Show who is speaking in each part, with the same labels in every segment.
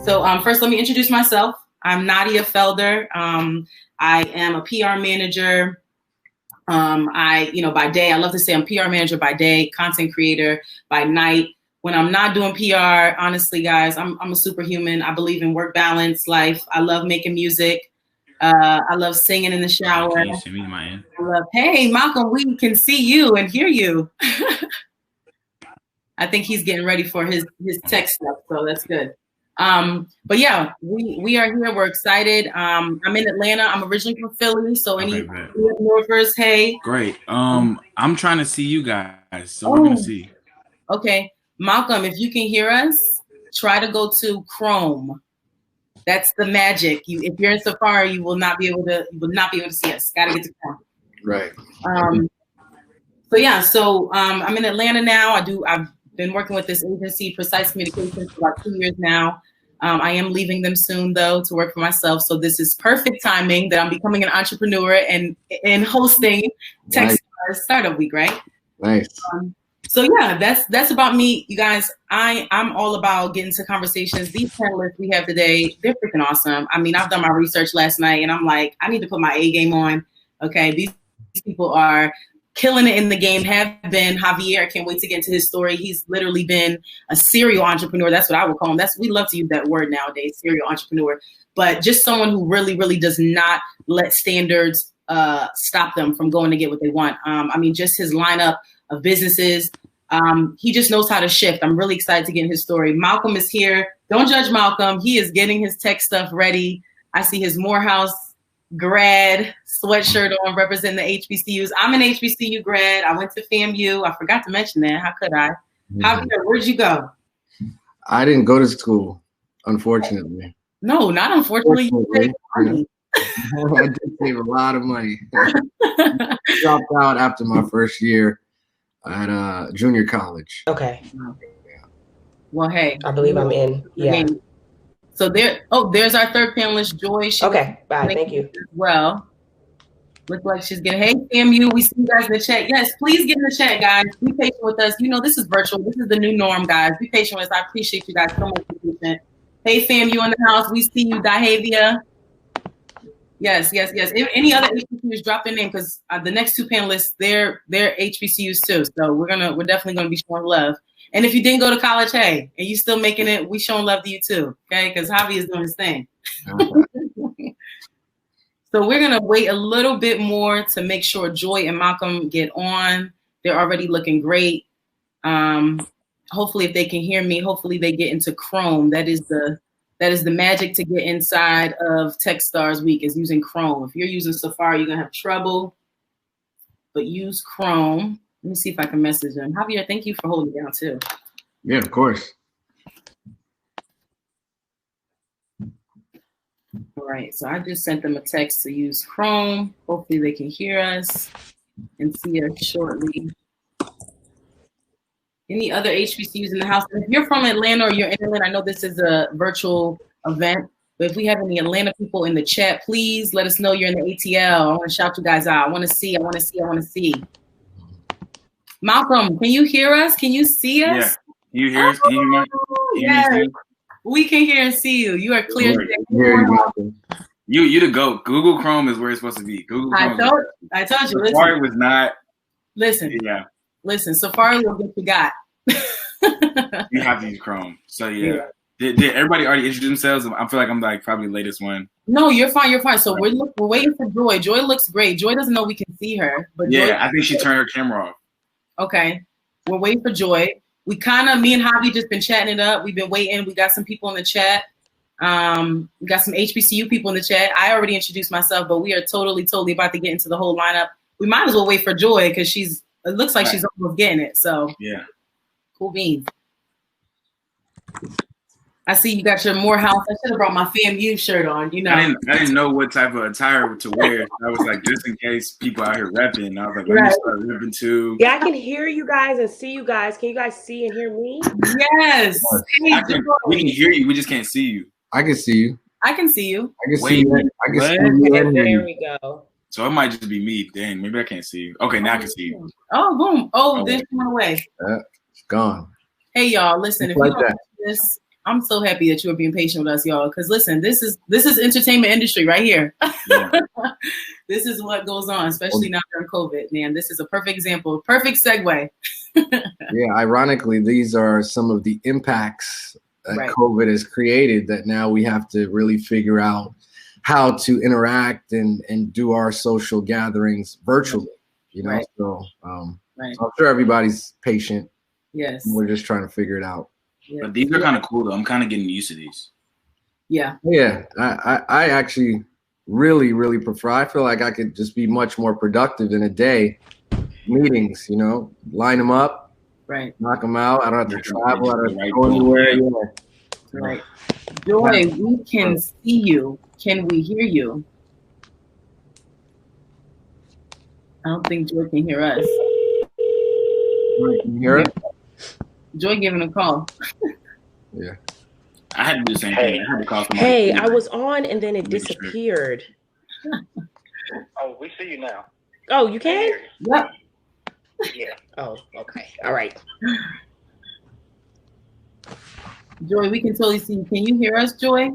Speaker 1: So first, let me introduce myself. I'm Nadia Felder. I am a PR manager. By day, I love to say I'm PR manager by day, content creator by night. When I'm not doing PR, honestly, guys, I'm a superhuman. I believe in work balance, life. I love making music. I love singing in the shower.
Speaker 2: Can you see me, man?
Speaker 1: Hey, Malcolm, we can see you and hear you. I think he's getting ready for his tech stuff, so that's good. But yeah, we are here. We're excited. I'm in Atlanta. I'm originally from Philly, so any Northers, hey.
Speaker 2: Great. I'm trying to see you guys, so we're gonna see.
Speaker 1: Okay, Malcolm, if you can hear us, try to go to Chrome. That's the magic. If you're in Safari, you will not be able to see us. Gotta get to Chrome.
Speaker 3: Right.
Speaker 1: I'm in Atlanta now. I've been working with this agency, Precise Communications, for about 2 years now. I am leaving them soon, though, to work for myself. So this is perfect timing that I'm becoming an entrepreneur and hosting Tech Startup Week, right?
Speaker 3: Nice.
Speaker 1: So yeah, that's about me, you guys. I'm all about getting to conversations. These panelists we have today, they're freaking awesome. I mean, I've done my research last night, and I'm like, I need to put my A game on. Okay, these people are killing it in the game, have been. Javier, I can't wait to get into his story. He's literally been a serial entrepreneur. That's what I would call him. We love to use that word nowadays, serial entrepreneur. But just someone who really, really does not let standards stop them from going to get what they want. Just his lineup of businesses. He just knows how to shift. I'm really excited to get in his story. Malcolm is here. Don't judge Malcolm. He is getting his tech stuff ready. I see his Morehouse grad sweatshirt on, representing the HBCUs. I'm an HBCU grad. I went to FAMU. I forgot to mention that. How could I? Javier, where'd you go?
Speaker 3: I didn't go to school, unfortunately.
Speaker 1: No, not unfortunately. You saved money.
Speaker 3: I did save a lot of money. Dropped out after my first year at junior college.
Speaker 4: Okay.
Speaker 1: Well, hey.
Speaker 4: I believe I'm in. Yeah.
Speaker 1: So there's our third panelist, Joy.
Speaker 4: Okay, bye. Thank you.
Speaker 1: Well, looks like she's getting. Hey, FAMU, we see you guys in the chat. Yes, please get in the chat, guys. Be patient with us. You know, this is virtual. This is the new norm, guys. Be patient with us. I appreciate you guys so much. Hey, FAMU in the house. We see you, Dahavia. Yes. If any other HBCUs, drop their name, because the next two panelists, they're HBCUs too. So we're definitely gonna be showing love. And if you didn't go to college, hey, and you still making it, we showing love to you too, okay? Because Javi is doing his thing. So we're gonna wait a little bit more to make sure Joy and Malcolm get on. They're already looking great. Hopefully, if they can hear me, hopefully they get into Chrome. That is the magic to get inside of Techstars Week, is using Chrome. If you're using Safari, you're gonna have trouble, but use Chrome. Let me see if I can message them. Javier, thank you for holding it down too.
Speaker 3: Yeah, of course.
Speaker 1: All right, so I just sent them a text to use Chrome. Hopefully they can hear us and see us shortly. Any other HBCUs in the house? If you're from Atlanta or you're in Atlanta, I know this is a virtual event, but if we have any Atlanta people in the chat, please let us know you're in the ATL. I want to shout you guys out. I want to see. Malcolm, can you hear us? Can you see us?
Speaker 2: Yeah. You hear us? Can you hear me?
Speaker 1: Yes. We can hear and see you. You are clear.
Speaker 2: You the GOAT. Google Chrome is where it's supposed to be.
Speaker 1: I told you.
Speaker 2: Safari was not.
Speaker 1: Listen.
Speaker 2: Yeah.
Speaker 1: Listen, Safari will get you got.
Speaker 2: You have to use Chrome. So yeah. Did everybody already introduce themselves? I feel like I'm probably the latest one.
Speaker 1: No, you're fine. So we're waiting for Joy. Joy looks great. Joy doesn't know we can see her, but
Speaker 2: yeah,
Speaker 1: Joy,
Speaker 2: I think she turned her camera off.
Speaker 1: Okay, we're waiting for Joy. Me and Javi just been chatting it up. We've been waiting. We got some people in the chat. We got some HBCU people in the chat. I already introduced myself, but we are totally about to get into the whole lineup. We might as well wait for Joy because it looks like she's almost getting it. So
Speaker 2: yeah,
Speaker 1: cool beans. I see you got your Morehouse. I should have brought my FAMU shirt on. You know,
Speaker 2: I didn't know what type of attire to wear. I was like, just in case people out here repping. I was like, let me start repping too.
Speaker 4: Yeah, I can hear you guys and see you guys. Can you guys see and hear me?
Speaker 1: Yes.
Speaker 2: We can hear you. We just can't see you.
Speaker 3: I can see you.
Speaker 1: I can see you.
Speaker 3: I can see you. I can see you.
Speaker 4: There we go.
Speaker 2: So it might just be me. Dang, maybe I can't see you. Okay, now I can see you.
Speaker 1: Oh, boom. Oh, this went away.
Speaker 3: It's gone.
Speaker 1: Hey, y'all, listen. If
Speaker 3: like
Speaker 1: you don't this, I'm so happy that you are being patient with us, y'all. Because listen, this is entertainment industry right here.
Speaker 2: Yeah.
Speaker 1: This is what goes on, especially now during COVID. Man, this is a perfect example, perfect segue.
Speaker 3: Yeah, ironically, these are some of the impacts that
Speaker 1: Right.
Speaker 3: COVID has created that now we have to really figure out how to interact and do our social gatherings virtually, you know.
Speaker 1: Right.
Speaker 3: So
Speaker 1: Right.
Speaker 3: I'm sure everybody's patient.
Speaker 1: Yes.
Speaker 3: We're just trying to figure it out.
Speaker 1: Yeah.
Speaker 2: But these are kind of cool though. I'm kind of getting used to these.
Speaker 1: Yeah.
Speaker 3: Yeah, I actually really prefer. I feel like I could just be much more productive in a day. Meetings, you know, line them up,
Speaker 1: Right.
Speaker 3: knock them out. I don't have to
Speaker 2: Right.
Speaker 3: travel. I don't have to
Speaker 2: Right.
Speaker 3: go anywhere. Yeah.
Speaker 1: Right. Joy, we can see you. Can we hear you? I don't think Joy can hear us.
Speaker 3: Joy, can you hear it?
Speaker 1: Joy giving a call.
Speaker 3: Yeah.
Speaker 2: I had to do the same thing. I had to call somebody.
Speaker 4: Hey, I was on and then it disappeared.
Speaker 5: Oh, we see you now.
Speaker 4: Oh, you can?
Speaker 1: Yep.
Speaker 5: Yeah.
Speaker 4: Oh, okay. All right.
Speaker 1: Joy, we can totally see you. Can you hear us, Joy?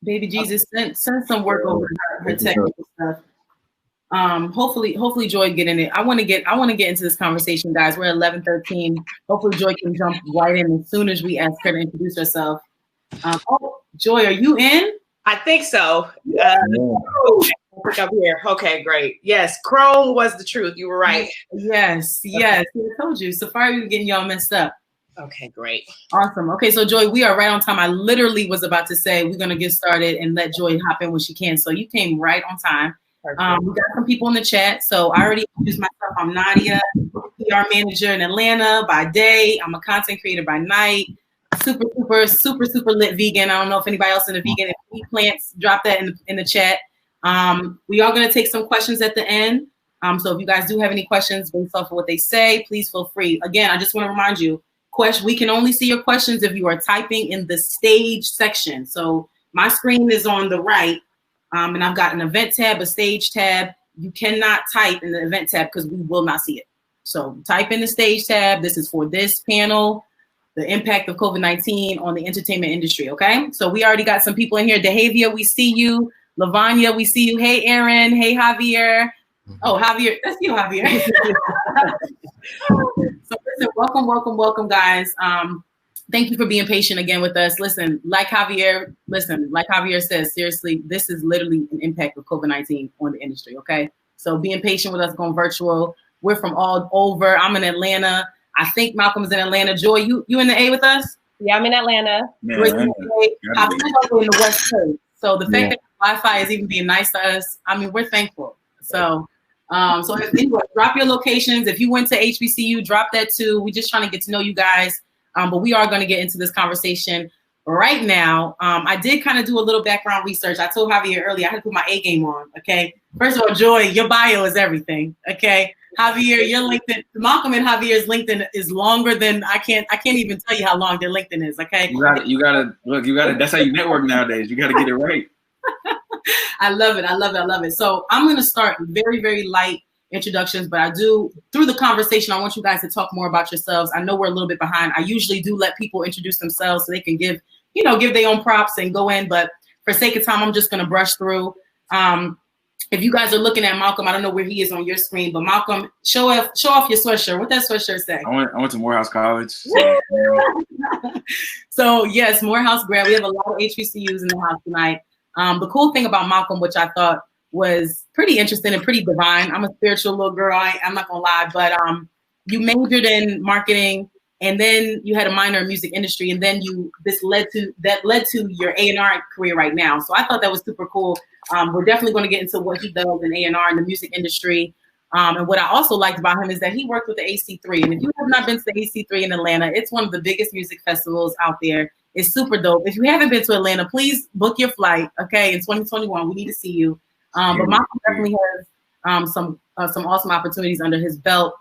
Speaker 1: Baby Jesus, send some work over her technical stuff. Hopefully Joy get in it. I want to get into this conversation, guys. We're at 11:13. Hopefully Joy can jump right in as soon as we ask her to introduce herself. Joy, are you in?
Speaker 4: I think so. I think I'm here. Okay, great. Yes, Chrome was the truth. You were right.
Speaker 1: Yes. I told you. Safari was getting y'all messed up.
Speaker 4: Okay, great.
Speaker 1: Awesome. Okay, so Joy, we are right on time. I literally was about to say we're gonna get started and let Joy hop in when she can. So you came right on time. We got some people in the chat. So I already introduced myself. I'm Nadia, PR manager in Atlanta by day. I'm a content creator by night. Super lit vegan. I don't know if anybody else in the vegan and eat plants. Drop that in the chat. We are gonna take some questions at the end. So if you guys do have any questions based off of what they say, please feel free. Again, I just want to remind you. We can only see your questions if you are typing in the stage section. So my screen is on the right, and I've got an event tab, a stage tab. You cannot type in the event tab because we will not see it. So type in the stage tab. This is for this panel, the impact of COVID-19 on the entertainment industry, okay? So we already got some people in here. DeHavia, we see you. Lavanya, we see you. Hey, Aaron. Hey, Javier. Oh, Javier. That's you, Javier. So listen, welcome, guys. Thank you for being patient again with us. Listen, like Javier says, seriously, this is literally an impact of COVID-19 on the industry, okay? So being patient with us going virtual. We're from all over. I'm in Atlanta. I think Malcolm's in Atlanta. Joy, you in the A with us?
Speaker 4: Yeah, I'm in Atlanta.
Speaker 2: Yeah,
Speaker 1: Joy's in the A. I'm in the West Coast. So the fact that Wi-Fi is even being nice to us, I mean, we're thankful. So anyway, drop your locations. If you went to HBCU, drop that too. We're just trying to get to know you guys. But we are going to get into this conversation right now. I did kind of do a little background research. I told Javier earlier I had to put my A game on. Okay. First of all, Joy, your bio is everything. Okay. Javier, your LinkedIn, Malcolm and Javier's LinkedIn is longer than I can't even tell you how long their LinkedIn is. Okay.
Speaker 2: You gotta look. That's how you network nowadays. You gotta get it right.
Speaker 1: I love it. So I'm going to start very, very light introductions, but through the conversation, I want you guys to talk more about yourselves. I know we're a little bit behind. I usually do let people introduce themselves so they can give their own props and go in, but for sake of time, I'm just going to brush through. If you guys are looking at Malcolm, I don't know where he is on your screen, but Malcolm, show off your sweatshirt. What that sweatshirt say?
Speaker 2: I went to Morehouse College.
Speaker 1: So yes, Morehouse grad. We have a lot of HBCUs in the house tonight. The cool thing about Malcolm, which I thought was pretty interesting and pretty divine. I'm a spiritual little girl. I'm not gonna lie, but you majored in marketing, and then you had a minor in music industry, and then that led to your A&R career right now. So I thought that was super cool. We're definitely going to get into what he does in A&R in the music industry. And what I also liked about him is that he worked with the AC3. And if you have not been to the AC3 in Atlanta, it's one of the biggest music festivals out there. It's super dope. If you haven't been to Atlanta, please book your flight. Okay, in 2021, we need to see you. But Malcolm definitely has some awesome opportunities under his belt.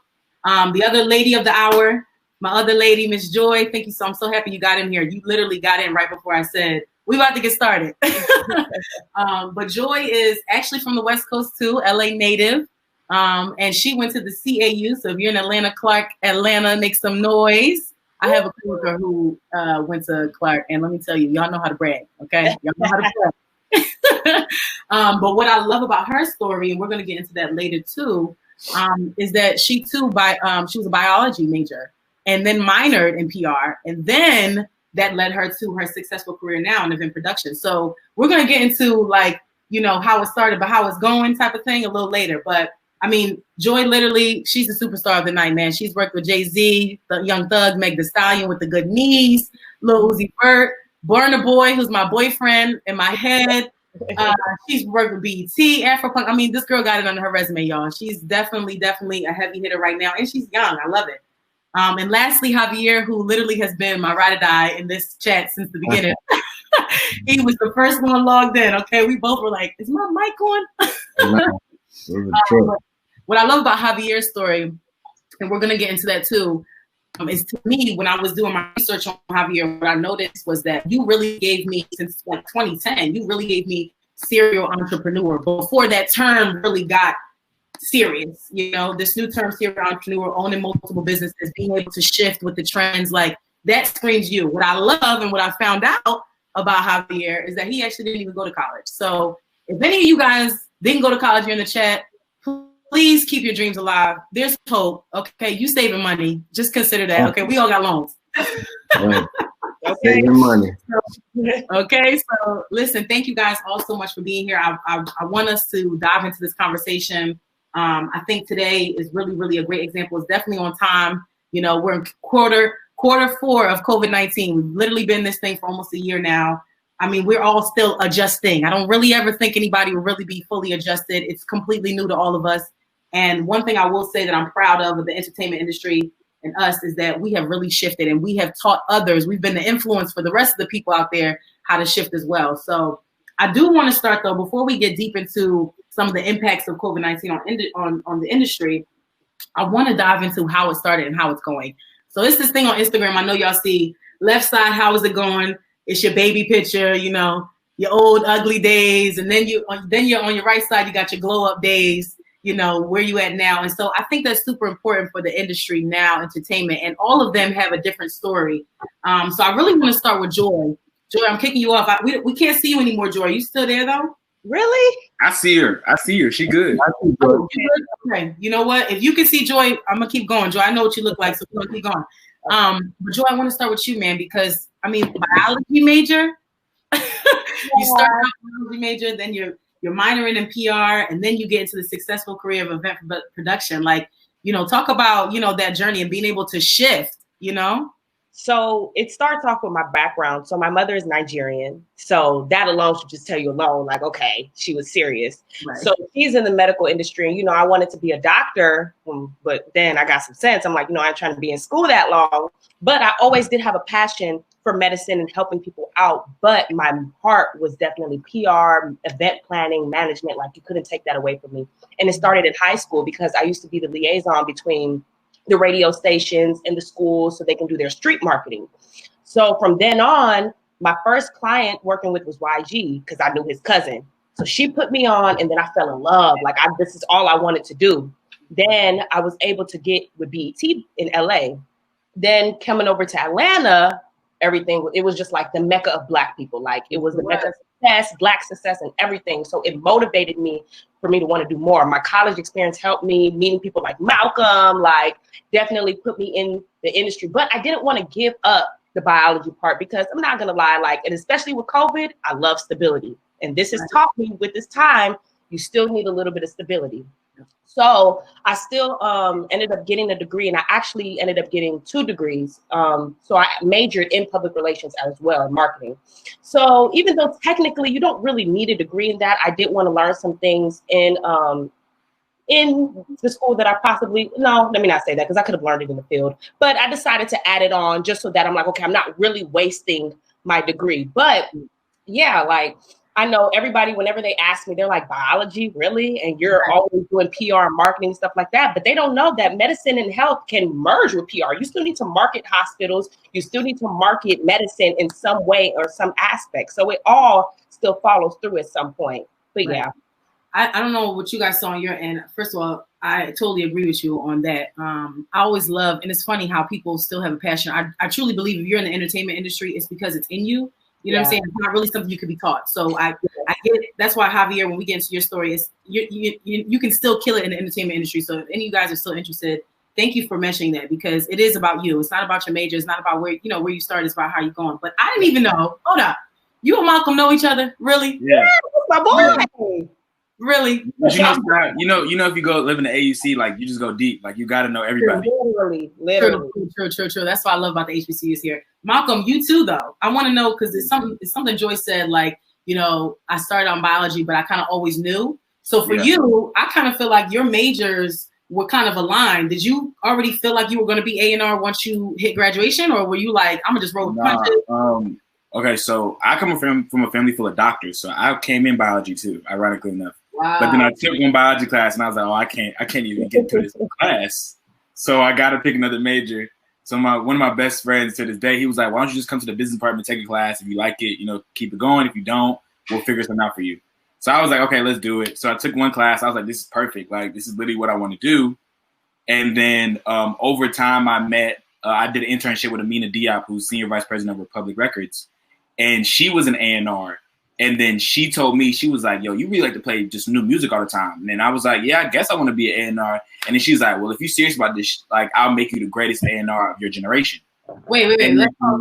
Speaker 1: The other lady of the hour, my other lady, Miss Joy. Thank you. I'm so happy you got in here. You literally got in right before I said we about to get started. But Joy is actually from the West Coast too, LA native. And she went to the CAU. So if you're in Atlanta, Clark, Atlanta, make some noise. I have a coworker who went to Clark, and let me tell you, y'all know how to brag, okay? Y'all know how to brag. But what I love about her story, and we're going to get into that later too, is that she too, she was a biology major and then minored in PR, and then that led her to her successful career now in event production. So we're going to get into like, you know, how it started, but how it's going type of thing a little later. But I mean, Joy, literally, she's the superstar of the night, man. She's worked with Jay-Z, the Young Thug, Meg Thee Stallion with the good knees, Lil Uzi Vert, Burna Boy, who's my boyfriend in my head. She's worked with BET, Afropunk. I mean, this girl got it on her resume, y'all. She's definitely a heavy hitter right now, and she's young. I love it. And lastly, Javier, who literally has been my ride or die in this chat since the beginning. He was the first one logged in. Okay, we both were like, "Is my mic on?" What I love about Javier's story, and we're gonna get into that too, is to me, when I was doing my research on Javier, what I noticed was that you really gave me, since like 2010, you really gave me serial entrepreneur. Before that term really got serious, you know, this new term, serial entrepreneur, owning multiple businesses, being able to shift with the trends, like that screams you. What I love and what I found out about Javier is that he actually didn't even go to college. So if any of you guys didn't go to college, you're in the chat, please keep your dreams alive. There's hope. Okay, you saving money. Just consider that. Okay, we all got loans.
Speaker 3: Right. Okay. Saving money.
Speaker 1: Okay, so listen, thank you guys all so much for being here. I want us to dive into this conversation. I think today is really a great example. It's definitely on time. You know, we're in quarter 4 of COVID-19. We've literally been in this thing for almost a year now. I mean, we're all still adjusting. I don't really ever think anybody will really be fully adjusted. It's completely new to all of us. And one thing I will say that I'm proud of the entertainment industry and us is that we have really shifted, and we have taught others. We've been the influence for the rest of the people out there how to shift as well. So I do want to start though, before we get deep into some of the impacts of COVID-19 on the industry, I want to dive into how it started and how it's going. So it's this thing on Instagram. I know y'all see left side, how is it going? It's your baby picture, you know, your old ugly days. And then you're on your right side, you got your glow up days, you know, where you at now. And so I think that's super important for the industry now, entertainment, and all of them have a different story. So I really want to start with Joy. Joy, I'm kicking you off. We can't see you anymore, Joy. Are you still there though?
Speaker 4: Really?
Speaker 2: I see her. She good.
Speaker 1: Okay. You know what? If you can see Joy, I'm gonna keep going. Joy, I know what you look like, so we're gonna keep going. But Joy, I want to start with you, man, because I mean, biology major. You start out biology major, then you're minoring in PR, and then you get into the successful career of event production. Like, you know, talk about, you know, that journey and being able to shift, you know?
Speaker 4: So it starts off with my background. So my mother is Nigerian. So that alone should just tell you alone, like, okay, she was serious. Right. So she's in the medical industry. And, you know, I wanted to be a doctor, but then I got some sense. I'm like, you know, I'm trying to be in school that long. But I always did have a passion for medicine and helping people out. But my heart was definitely PR, event planning, management. Like, you couldn't take that away from me. And it started in high school because I used to be the liaison between the radio stations and the schools so they can do their street marketing. So from then on, my first client working with was YG because I knew his cousin. So she put me on, and then I fell in love. Like, this is all I wanted to do. Then I was able to get with BET in LA. Then coming over to Atlanta, it was just like the mecca of Black people. Like, it was the mecca of success, Black success, and everything. So it motivated me for me to want to do more. My college experience helped me, meeting people like Malcolm, like definitely put me in the industry. But I didn't want to give up the biology part because I'm not going to lie, like, and especially with COVID, I love stability. And this has taught me with this time, you still need a little bit of stability. So I still ended up getting a degree, and I actually ended up getting 2 degrees. So I majored in public relations as well, marketing. So even though technically you don't really need a degree in that, I did want to learn some things in the school that let me not say that because I could have learned it in the field, but I decided to add it on just so that I'm like, okay, I'm not really wasting my degree. But yeah, like, I know everybody, whenever they ask me, they're like, biology, really? And you're always doing PR and marketing and stuff like that. But they don't know that medicine and health can merge with PR. You still need to market hospitals. You still need to market medicine in some way or some aspect. So it all still follows through at some point. But yeah.
Speaker 1: I don't know what you guys saw on your end. First of all, I totally agree with you on that. I always love, and it's funny how people still have a passion. I truly believe if you're in the entertainment industry, it's because it's in you. You know what I'm saying? It's not really something you could be taught. So I get it. That's why, Javier, when we get into your story, is you can still kill it in the entertainment industry. So if any of you guys are still interested, thank you for mentioning that, because it is about you. It's not about your major. It's not about where you started. It's about how you're going. But I didn't even know. Hold up. You and Malcolm know each other? Really?
Speaker 2: Yeah.
Speaker 4: My boy.
Speaker 1: Really?
Speaker 2: But if you go live in the AUC, like you just go deep. Like you got to know everybody.
Speaker 4: Literally.
Speaker 1: True. That's what I love about the HBCUs here. Malcolm, you too, though. I want to know, because it's something Joyce said, like, I started on biology, but I kind of always knew. So for you, I kind of feel like your majors were kind of aligned. Did you already feel like you were going to be A&R once you hit graduation, or were you like, I'm gonna just roll with punches?
Speaker 2: Okay, so I come from a family full of doctors, so I came in biology too, ironically enough.
Speaker 1: Wow.
Speaker 2: But then I took one biology class, and I was like, I can't even get through this class. So I got to pick another major. So one of my best friends to this day, he was like, why don't you just come to the business department, take a class. If you like it, keep it going. If you don't, we'll figure something out for you. So I was like, okay, let's do it. So I took one class. I was like, this is perfect. Like, this is literally what I want to do. And then over time, I did an internship with Amina Diop, who's Senior Vice President of Public Records. And she was an A&R. And then she told me, she was like, yo, you really like to play just new music all the time. And then I was like, yeah, I guess I want to be an A&R. And then she's like, well, if you're serious about this, like, I'll make you the greatest A&R of your generation.
Speaker 1: Wait. Let's talk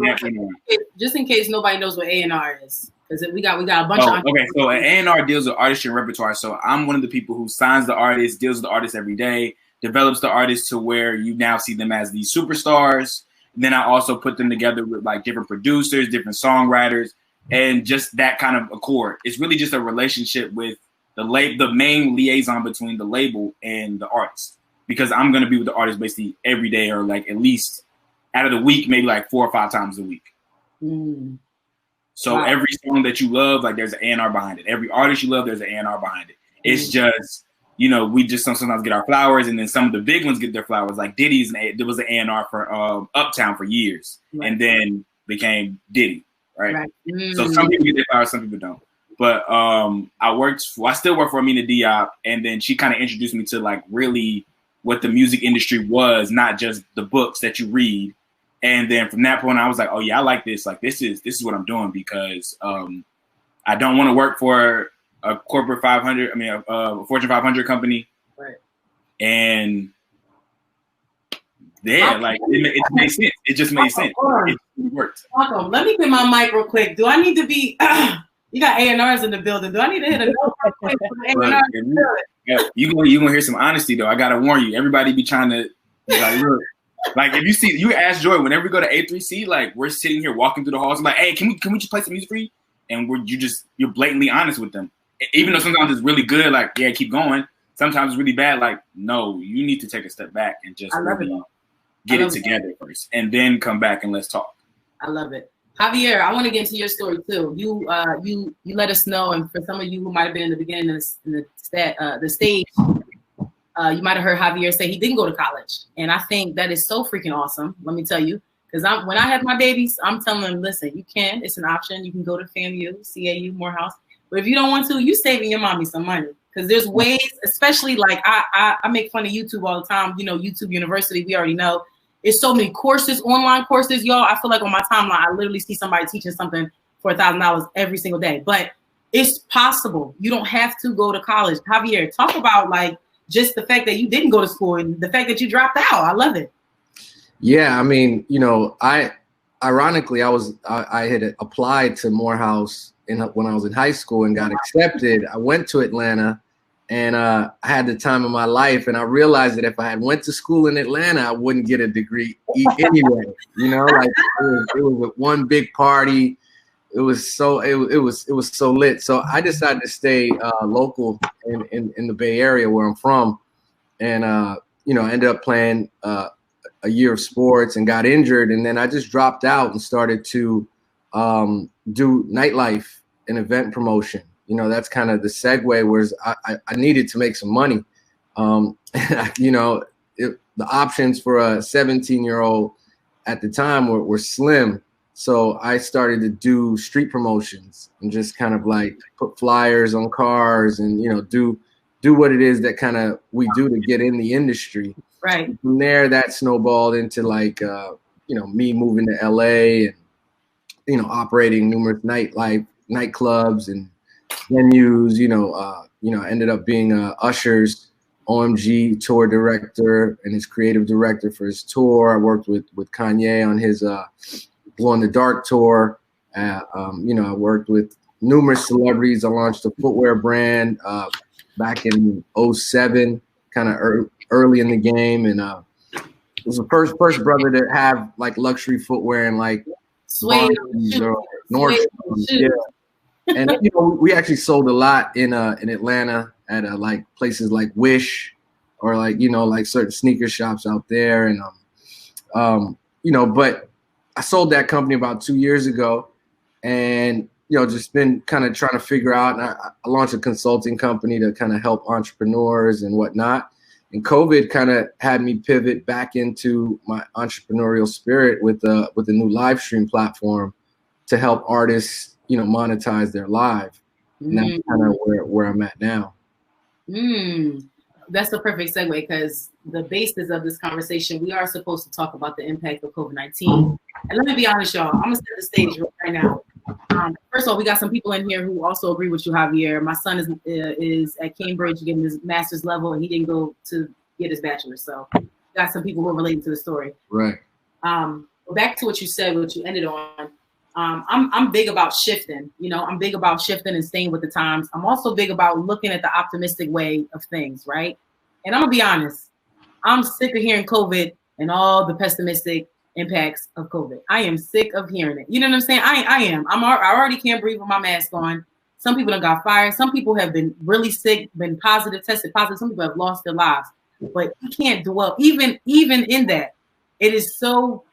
Speaker 1: just in case nobody knows what A&R is. Because we got a bunch of...
Speaker 2: Okay, so an A&R deals with artistry and repertoire. So I'm one of the people who signs the artist, deals with the artist every day, develops the artist to where you now see them as these superstars. And then I also put them together with like different producers, different songwriters, and just that kind of accord. It's really just a relationship with the main liaison between the label and the artist, because I'm going to be with the artist basically every day, or like at least out of the week, maybe like 4 or 5 times a week. So every song that you love, like there's an A&R behind it. Every artist you love, there's an A&R behind it. It's just, we just sometimes get our flowers, and then some of the big ones get their flowers. Like Diddy's, there was an A&R for Uptown for years, and then became Diddy, right? So some people get their flowers, some people don't. But I still work for Amina Diop, and then she kind of introduced me to like really what the music industry was, not just the books that you read. And then from that point, I was like, oh yeah, I like this. Like this is what I'm doing, because I don't want to work for a corporate 500. I mean, a Fortune 500 company.
Speaker 1: Right. And
Speaker 2: like it made sense. It just made sense. It worked.
Speaker 1: Malcolm, let me put my mic real quick. Do I need to be? You got A&Rs in the building. Do I need to hit a note?
Speaker 2: You gonna hear some honesty though. I gotta warn you. Everybody be trying to look. Like if you ask Joy, whenever we go to A3C, like we're sitting here walking through the halls, I'm like, hey, can we just play some music for you? And you're blatantly honest with them. Even though sometimes it's really good, like, yeah, keep going. Sometimes it's really bad, like, no, you need to take a step back and just really get it together first, and then come back and let's talk.
Speaker 1: I love it. Javier, I want to get into your story too. You let us know, and for some of you who might have been in the beginning of the stage, you might have heard Javier say he didn't go to college, and I think that is so freaking awesome. Let me tell you, because when I have my babies, I'm telling them, listen, you can. It's an option. You can go to FAMU, CAU, Morehouse, but if you don't want to, you saving your mommy some money, because there's ways. Especially like I make fun of YouTube all the time. YouTube University. We already know. It's so many courses, online courses, y'all. I feel like on my timeline, I literally see somebody teaching something for $1,000 every single day. But it's possible. You don't have to go to college. Javier, talk about like just the fact that you didn't go to school and the fact that you dropped out. I love it.
Speaker 3: Yeah, I mean, ironically, I had applied to Morehouse when I was in high school and got accepted. I went to Atlanta. And I had the time of my life, and I realized that if I had went to school in Atlanta, I wouldn't get a degree anyway. Like it was one big party. It was so lit. So I decided to stay local in the Bay Area where I'm from, and ended up playing a year of sports and got injured, and then I just dropped out and started to do nightlife and event promotion. That's kind of the segue, whereas I needed to make some money. The options for a 17-year-old at the time were slim. So I started to do street promotions and just kind of like put flyers on cars and, you know, do what it is that kind of we do to get in the industry.
Speaker 1: Right.
Speaker 3: From there, that snowballed into like, you know, me moving to LA and, you know, operating numerous nightclubs and venues, you know, ended up being Usher's OMG tour director and his creative director for his tour. I worked with Kanye on his Glow in the Dark tour. You know, I worked with numerous celebrities. I launched a footwear brand back in 07, kind of early in the game, and was the first brother to have like luxury footwear and like Nordstrom. Yeah. And you know, we actually sold a lot in Atlanta at like places like Wish or like, you know, like certain sneaker shops out there. And you know, but I sold that company about 2 years ago, and you know, just been kind of trying to figure out. And I launched a consulting company to kind of help entrepreneurs and whatnot. And COVID kind of had me pivot back into my entrepreneurial spirit with the new live stream platform to help artists, you know, monetize their live. And that's kind of where I'm at now.
Speaker 1: That's the perfect segue, because the basis of this conversation, we are supposed to talk about the impact of COVID-19. And let me be honest, y'all, I'm gonna set the stage right now. First of all, we got some people in here who also agree with you, Javier. My son is at Cambridge getting his master's level, and he didn't go to get his bachelor's. So got some people who are related to the story.
Speaker 3: Right.
Speaker 1: Back to what you said, what you ended on. I'm big about shifting. You know, I'm big about shifting and staying with the times. I'm also big about looking at the optimistic way of things, right? And I'm gonna be honest, I'm sick of hearing COVID and all the pessimistic impacts of COVID. I am sick of hearing it. You know what I'm saying? I am. I already can't breathe with my mask on. Some people have got fired. Some people have been really sick, been positive, tested positive. Some people have lost their lives. But you can't dwell even in that. It is so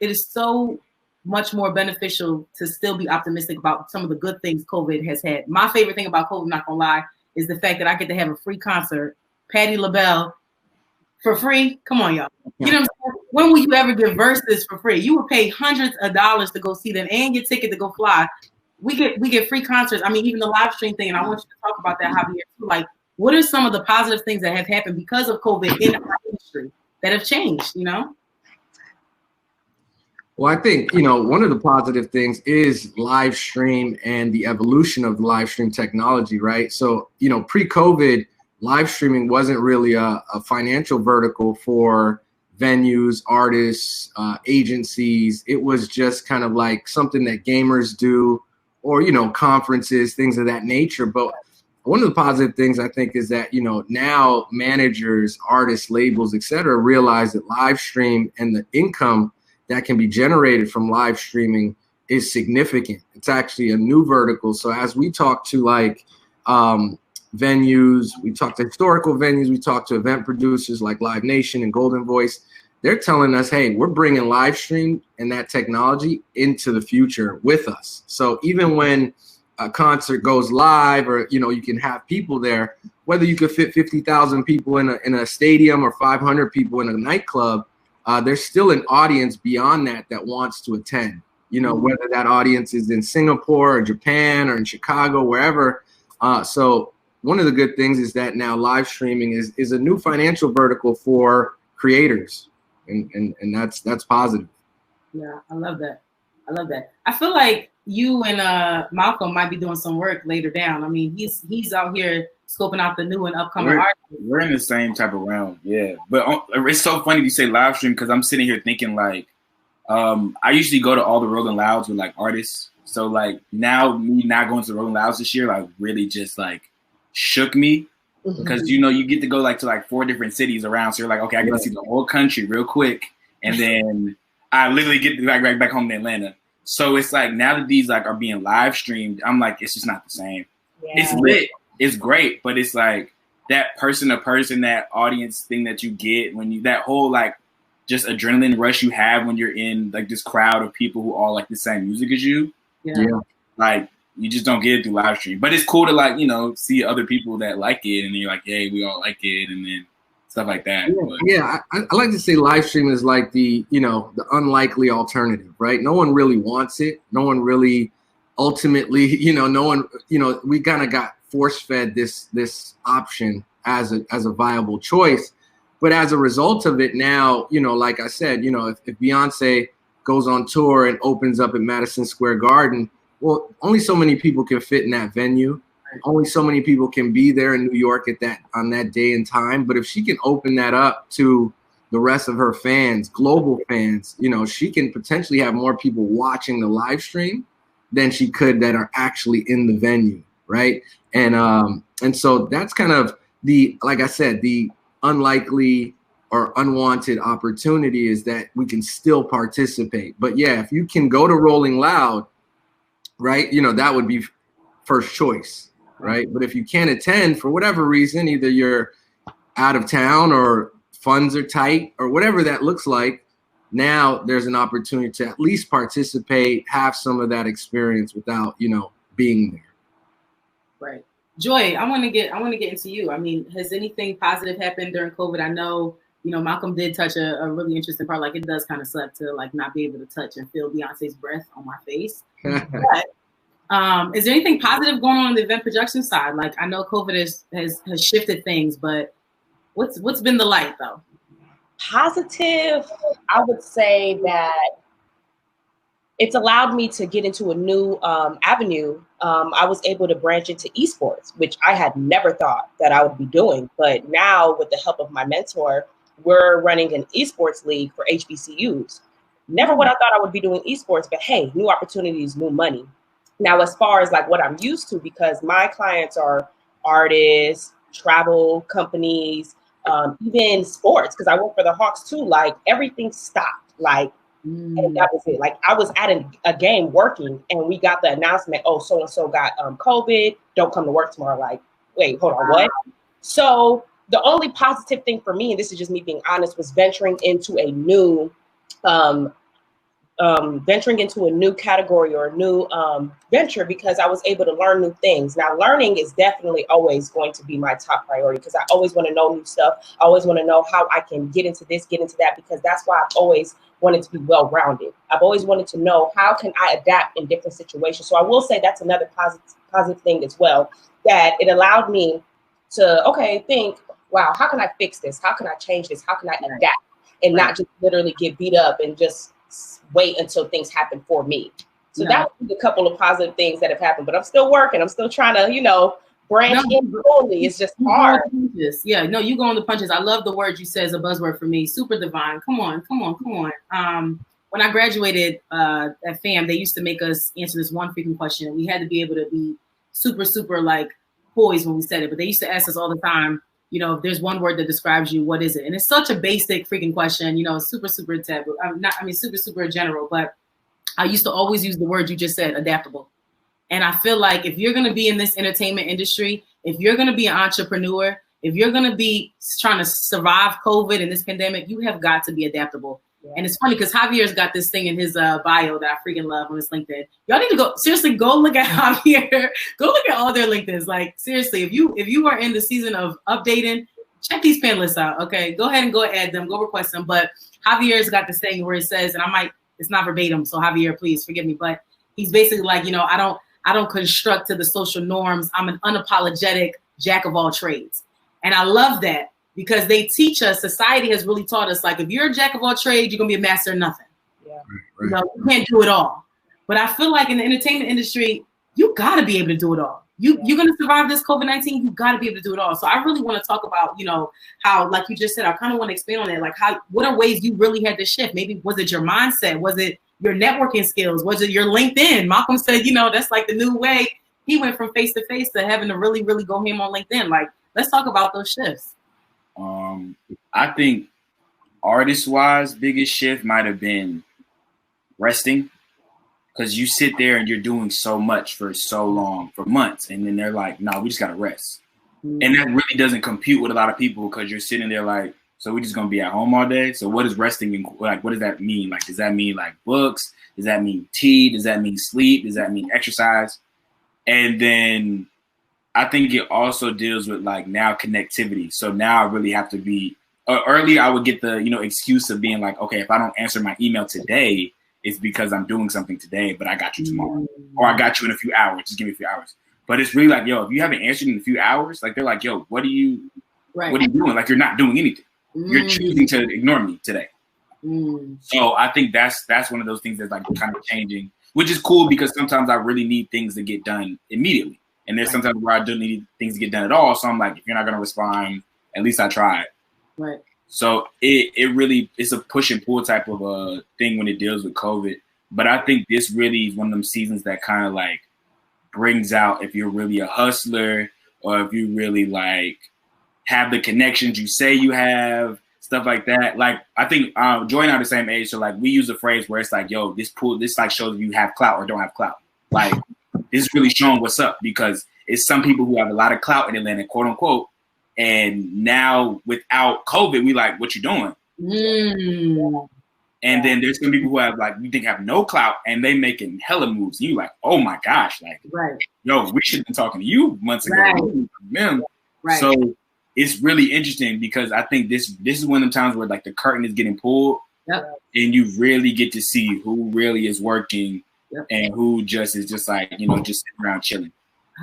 Speaker 1: much more beneficial to still be optimistic about some of the good things COVID has had. My favorite thing about COVID, not gonna lie, is the fact that I get to have a free concert, Patti LaBelle, for free. Come on, y'all. You know what I'm saying? When will you ever get Versus for free? You would pay hundreds of dollars to go see them and get ticket to go fly. We get free concerts. I mean, even the live stream thing, and I want you to talk about that, Javier, too. Like, what are some of the positive things that have happened because of COVID in our industry that have changed, you know?
Speaker 3: Well, I think, you know, one of the positive things is live stream and the evolution of live stream technology, right? So, you know, pre-COVID, live streaming wasn't really a financial vertical for venues, artists, agencies. It was just kind of like something that gamers do, or, you know, conferences, things of that nature. But one of the positive things I think is that, you know, now managers, artists, labels, et cetera, realize that live stream and the income that can be generated from live streaming is significant. It's actually a new vertical. So as we talk to like venues, we talk to historical venues, we talk to event producers like Live Nation and Golden Voice, they're telling us, hey, we're bringing live stream and that technology into the future with us. So even when a concert goes live, or, you know, you can have people there, whether you could fit 50,000 people in a stadium or 500 people in a nightclub, there's still an audience beyond that wants to attend, you know, whether that audience is in Singapore or Japan or in Chicago, wherever. So one of the good things is that now live streaming is a new financial vertical for creators. And that's positive.
Speaker 1: Yeah, I love that. I feel like you and Malcolm might be doing some work later down. I mean, he's out here scoping out the new and upcoming artists.
Speaker 2: We're in the same type of realm, yeah. But it's so funny you say live stream, because I'm sitting here thinking like, I usually go to all the Rolling Louds with like artists. So like now me not going to the Rolling Louds this year like really just like shook me, because you know you get to go like to like 4 different cities around. So you're like, okay, I get to see the whole country real quick, and then I literally get back home to Atlanta. So it's like now that these like are being live streamed, I'm like, it's just not the same. Yeah. It's lit. It's great, but it's like that person to person, that audience thing that you get when you, that whole like just adrenaline rush you have when you're in like this crowd of people who all like the same music as you.
Speaker 1: Yeah.
Speaker 2: Like you just don't get it through live stream. But it's cool to like, you know, see other people that like it, and then you're like, hey, we all like it, and then stuff like that.
Speaker 3: I like to say live stream is like the unlikely alternative, right? No one really wants it. No one really ultimately, no one, we kind of got force fed this option as a viable choice. But as a result of it now, like I said, if Beyonce goes on tour and opens up at Madison Square Garden, well, only so many people can fit in that venue. Only so many people can be there in New York on that day and time. But if she can open that up to the rest of her fans, global fans, she can potentially have more people watching the live stream than she could that are actually in the venue, right? And so that's kind of like I said, the unlikely or unwanted opportunity is that we can still participate. But yeah, if you can go to Rolling Loud, right, that would be first choice, right? But if you can't attend for whatever reason, either you're out of town or funds are tight or whatever that looks like, now there's an opportunity to at least participate, have some of that experience without, being there.
Speaker 1: Right. Joy, I want to get into you. I mean, has anything positive happened during COVID? I know, Malcolm did touch a really interesting part. Like, it does kind of suck to like not be able to touch and feel Beyonce's breath on my face. But is there anything positive going on the event production side? Like, I know COVID has shifted things, but what's been the light though?
Speaker 4: Positive, I would say that it's allowed me to get into a new avenue. I was able to branch into esports, which I had never thought that I would be doing. But now, with the help of my mentor, we're running an esports league for HBCUs. Never would I thought I would be doing esports, but hey, new opportunities, new money. Now, as far as like what I'm used to, because my clients are artists, travel companies, even sports, because I work for the Hawks too, like everything stopped. Like, and that was it. Like, I was at a game working and we got the announcement, oh, so-and-so got COVID, don't come to work tomorrow. Like, wait, hold on, what? So the only positive thing for me, and this is just me being honest, was venturing into a new category or a new venture, because I was able to learn new things. Now, learning is definitely always going to be my top priority, because I always want to know new stuff. I always want to know how I can get into this, get into that, because that's why I've always wanted to be well-rounded. I've always wanted to know how can I adapt in different situations. So I will say that's another positive thing as well, that it allowed me to, think, wow, how can I fix this? How can I change this? How can I adapt and not just literally get beat up and just wait until things happen for me. So that would be a couple of positive things that have happened, but I'm still working. I'm still trying to, branch in fully. It's just hard.
Speaker 1: Yeah, no, you go on the punches. I love the word you said as a buzzword for me. Super divine. Come on. When I graduated at FAM, they used to make us answer this one freaking question. We had to be able to be super, super like poised when we said it, but they used to ask us all the time, if there's one word that describes you, what is it? And it's such a basic freaking question, super, super taboo. Super, super general, but I used to always use the word you just said, adaptable. And I feel like if you're going to be in this entertainment industry, if you're going to be an entrepreneur, if you're going to be trying to survive COVID and this pandemic, you have got to be adaptable. Yeah. And it's funny because Javier's got this thing in his bio that I freaking love on his LinkedIn. Y'all need to go look at Javier. Go look at all their LinkedIns. Like, seriously, if you are in the season of updating, check these panelists out. Okay, go ahead and go add them, go request them. But Javier's got this thing where it says, and it's not verbatim, so Javier, please forgive me, but he's basically like, I don't construct to the social norms. I'm an unapologetic jack of all trades. And I love that because they teach us, society has really taught us, like, if you're a jack of all trades, you're going to be a master of nothing. Yeah. Right. You can't do it all. But I feel like in the entertainment industry, you got to be able to do it all. You're going to survive this COVID-19, you got to be able to do it all. So I really want to talk about, how, like you just said, I kind of want to expand on that. Like, what are ways you really had to shift? Maybe was it your mindset? Was it your networking skills? Was it your LinkedIn? Malcolm said, that's like the new way. He went from face to face to having to really, really go ham on LinkedIn. Like, let's talk about those shifts.
Speaker 2: I think artist-wise, biggest shift might have been resting. Because you sit there and you're doing so much for so long, for months, and then they're like, no, we just got to rest. Mm-hmm. And that really doesn't compute with a lot of people because you're sitting there like, so we're just going to be at home all day? So what is resting? Like, what does that mean? Like, does that mean like books? Does that mean tea? Does that mean sleep? Does that mean exercise? And then I think it also deals with like now connectivity. So now I really have to be early I would get the, excuse of being like, okay, if I don't answer my email today, it's because I'm doing something today, but I got you tomorrow, or I got you in a few hours. Just give me a few hours. But it's really like, yo, if you haven't answered in a few hours, like they're like, yo, what are you doing? Like you're not doing anything. You're choosing to ignore me today. So I think that's one of those things that's like kind of changing, which is cool because sometimes I really need things to get done immediately. And there's sometimes where I don't need things to get done at all. So I'm like, if you're not going to respond, at least I tried.
Speaker 1: Right.
Speaker 2: So it really, it's a push and pull type of a thing when it deals with COVID. But I think this really is one of them seasons that kind of like brings out if you're really a hustler or if you really like have the connections you say you have, stuff like that. Like I think Joy and I are the same age, so like we use a phrase where it's like, yo, this like shows if you have clout or don't have clout. Like this is really showing what's up because it's some people who have a lot of clout in Atlanta, quote unquote, and now without COVID, we like, what you doing? And then there's some people who have like you think have no clout and they making hella moves. And you like, oh my gosh, like, yo, we should have been talking to you months ago. Right. So it's really interesting because I think this is one of the times where like the curtain is getting pulled, and you really get to see who really is working and who just is just like just sitting around chilling.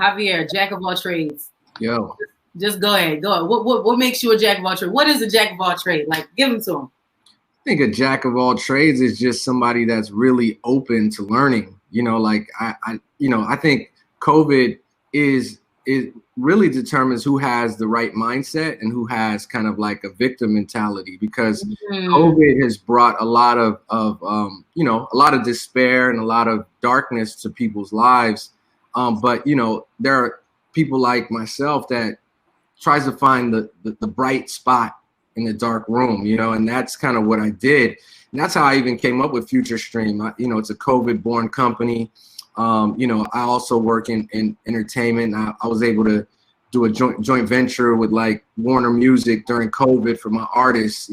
Speaker 1: Javier, jack of all trades.
Speaker 3: Yo,
Speaker 1: just go ahead. What makes you a jack of all trades? What is a jack of all trades? Like, give them to him.
Speaker 3: I think a jack of all trades is just somebody that's really open to learning. Like I think COVID it really determines who has the right mindset and who has kind of like a victim mentality because COVID has brought a lot of a lot of despair and a lot of darkness to people's lives. But there are people like myself that tries to find the bright spot in the dark room, and that's kind of what I did. And that's how I even came up with Future Stream. It's a COVID-born company. I also work in entertainment. I was able to do a joint venture with like Warner Music during COVID for my artists.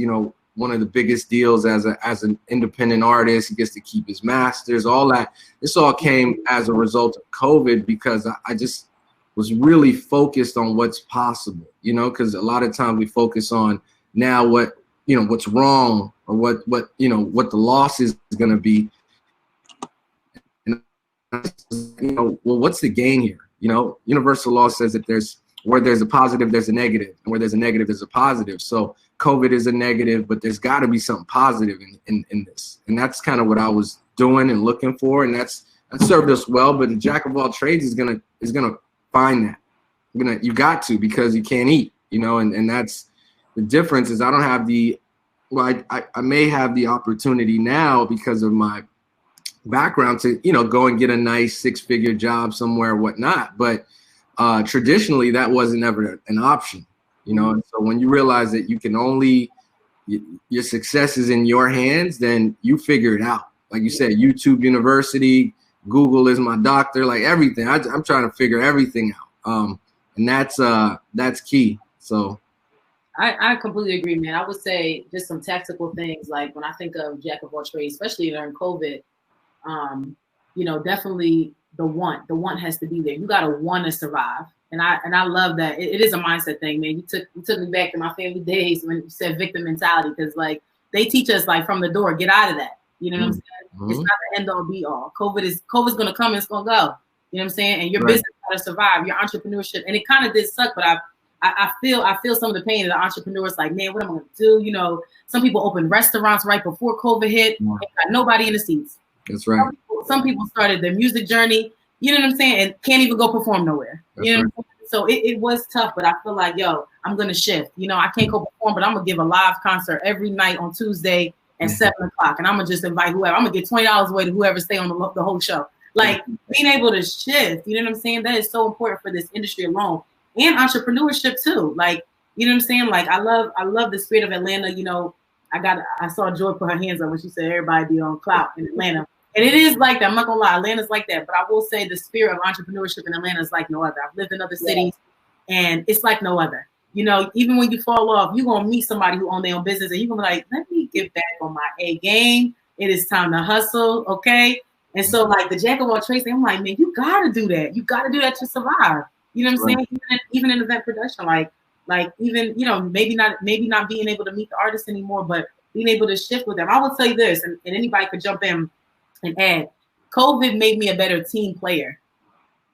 Speaker 3: One of the biggest deals as an independent artist. He gets to keep his masters, all that. This all came as a result of COVID because I just was really focused on what's possible, because a lot of times we focus on now what's wrong or what the loss is going to be. Well, what's the gain here? Universal law says that where there's a positive, there's a negative, and where there's a negative, there's a positive. So COVID is a negative, but there's got to be something positive in this, and that's kind of what I was doing and looking for, and that served us well. But the jack of all trades is gonna find that. You got to, because you can't eat, and that's the difference. Is I don't have I may have the opportunity now because of my background to go and get a nice 6-figure job somewhere, whatnot, but traditionally that wasn't ever an option, and so when you realize that you can only your success is in your hands, then you figure it out. Like you said, YouTube University, Google is my doctor, like everything. I'm trying to figure everything out, and that's key. So
Speaker 1: I completely agree, man. I would say just some tactical things, like when I think of jack of all trades, especially during COVID, definitely the want has to be there. You got to want to survive. And I love that. It is a mindset thing, man. You took me back to my family days when you said victim mentality, because like they teach us like from the door, get out of that. You know what I'm saying? It's not the end all be all. COVID's going to come and it's going to go. You know what I'm saying? And your business got to survive, your entrepreneurship. And it kind of did suck, but I feel some of the pain of the entrepreneurs, like, man, what am I going to do? Some people opened restaurants right before COVID hit. And got nobody in the seats.
Speaker 3: That's right.
Speaker 1: Some people started their music journey, you know what I'm saying, and can't even go perform nowhere. That's right. So it was tough, but I feel like, I'm going to shift. I can't go perform, but I'm going to give a live concert every night on Tuesday at 7 o'clock. And I'm going to just invite whoever. I'm going to get $20 away to whoever stay on the whole show. Like being able to shift, you know what I'm saying? That is so important for this industry alone, and entrepreneurship too. Like, you know what I'm saying? Like I love the spirit of Atlanta. I saw Joy put her hands up when she said everybody be on clout in Atlanta. And it is like that. I'm not gonna lie, Atlanta's like that. But I will say the spirit of entrepreneurship in Atlanta is like no other. I've lived in other cities, and it's like no other. Even when you fall off, you're gonna meet somebody who own their own business, and you're gonna be like, let me get back on my A game. It is time to hustle, okay? And so, like the jack of all trades, I'm like, man, you gotta do that. You gotta do that to survive. You know what I'm saying? Even in event production, like Like even, maybe not being able to meet the artists anymore, but being able to shift with them. I will say this, and anybody could jump in and add. COVID made me a better team player.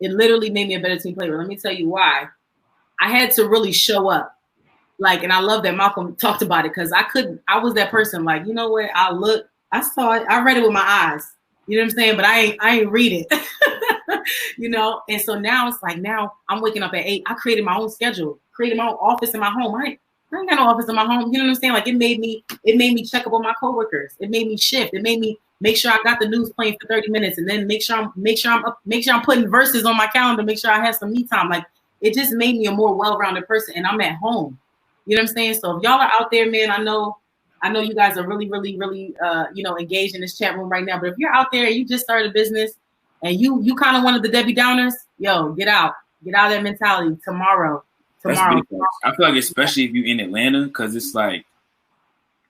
Speaker 1: It literally made me a better team player. Let me tell you why. I had to really show up. Like, and I love that Malcolm talked about it, because I was that person, like, you know what? I saw it, I read it with my eyes. You know what I'm saying? But I ain't read it. And so now it's like, now I'm waking up at 8. I created my own schedule, created my own office in my home. I ain't got no office in my home. You know what I'm saying? Like, it made me check up on my coworkers. It made me shift. It made me make sure I got the news playing for 30 minutes, and then make sure I'm putting verses on my calendar, make sure I have some me time. Like, it just made me a more well-rounded person, and I'm at home. You know what I'm saying? So if y'all are out there, man, I know you guys are really, really, really, engaged in this chat room right now. But if you're out there and you just started a business and you kind of one of the Debbie Downers, yo, get out of that mentality tomorrow.
Speaker 2: I feel like, especially if you're in Atlanta, because it's like,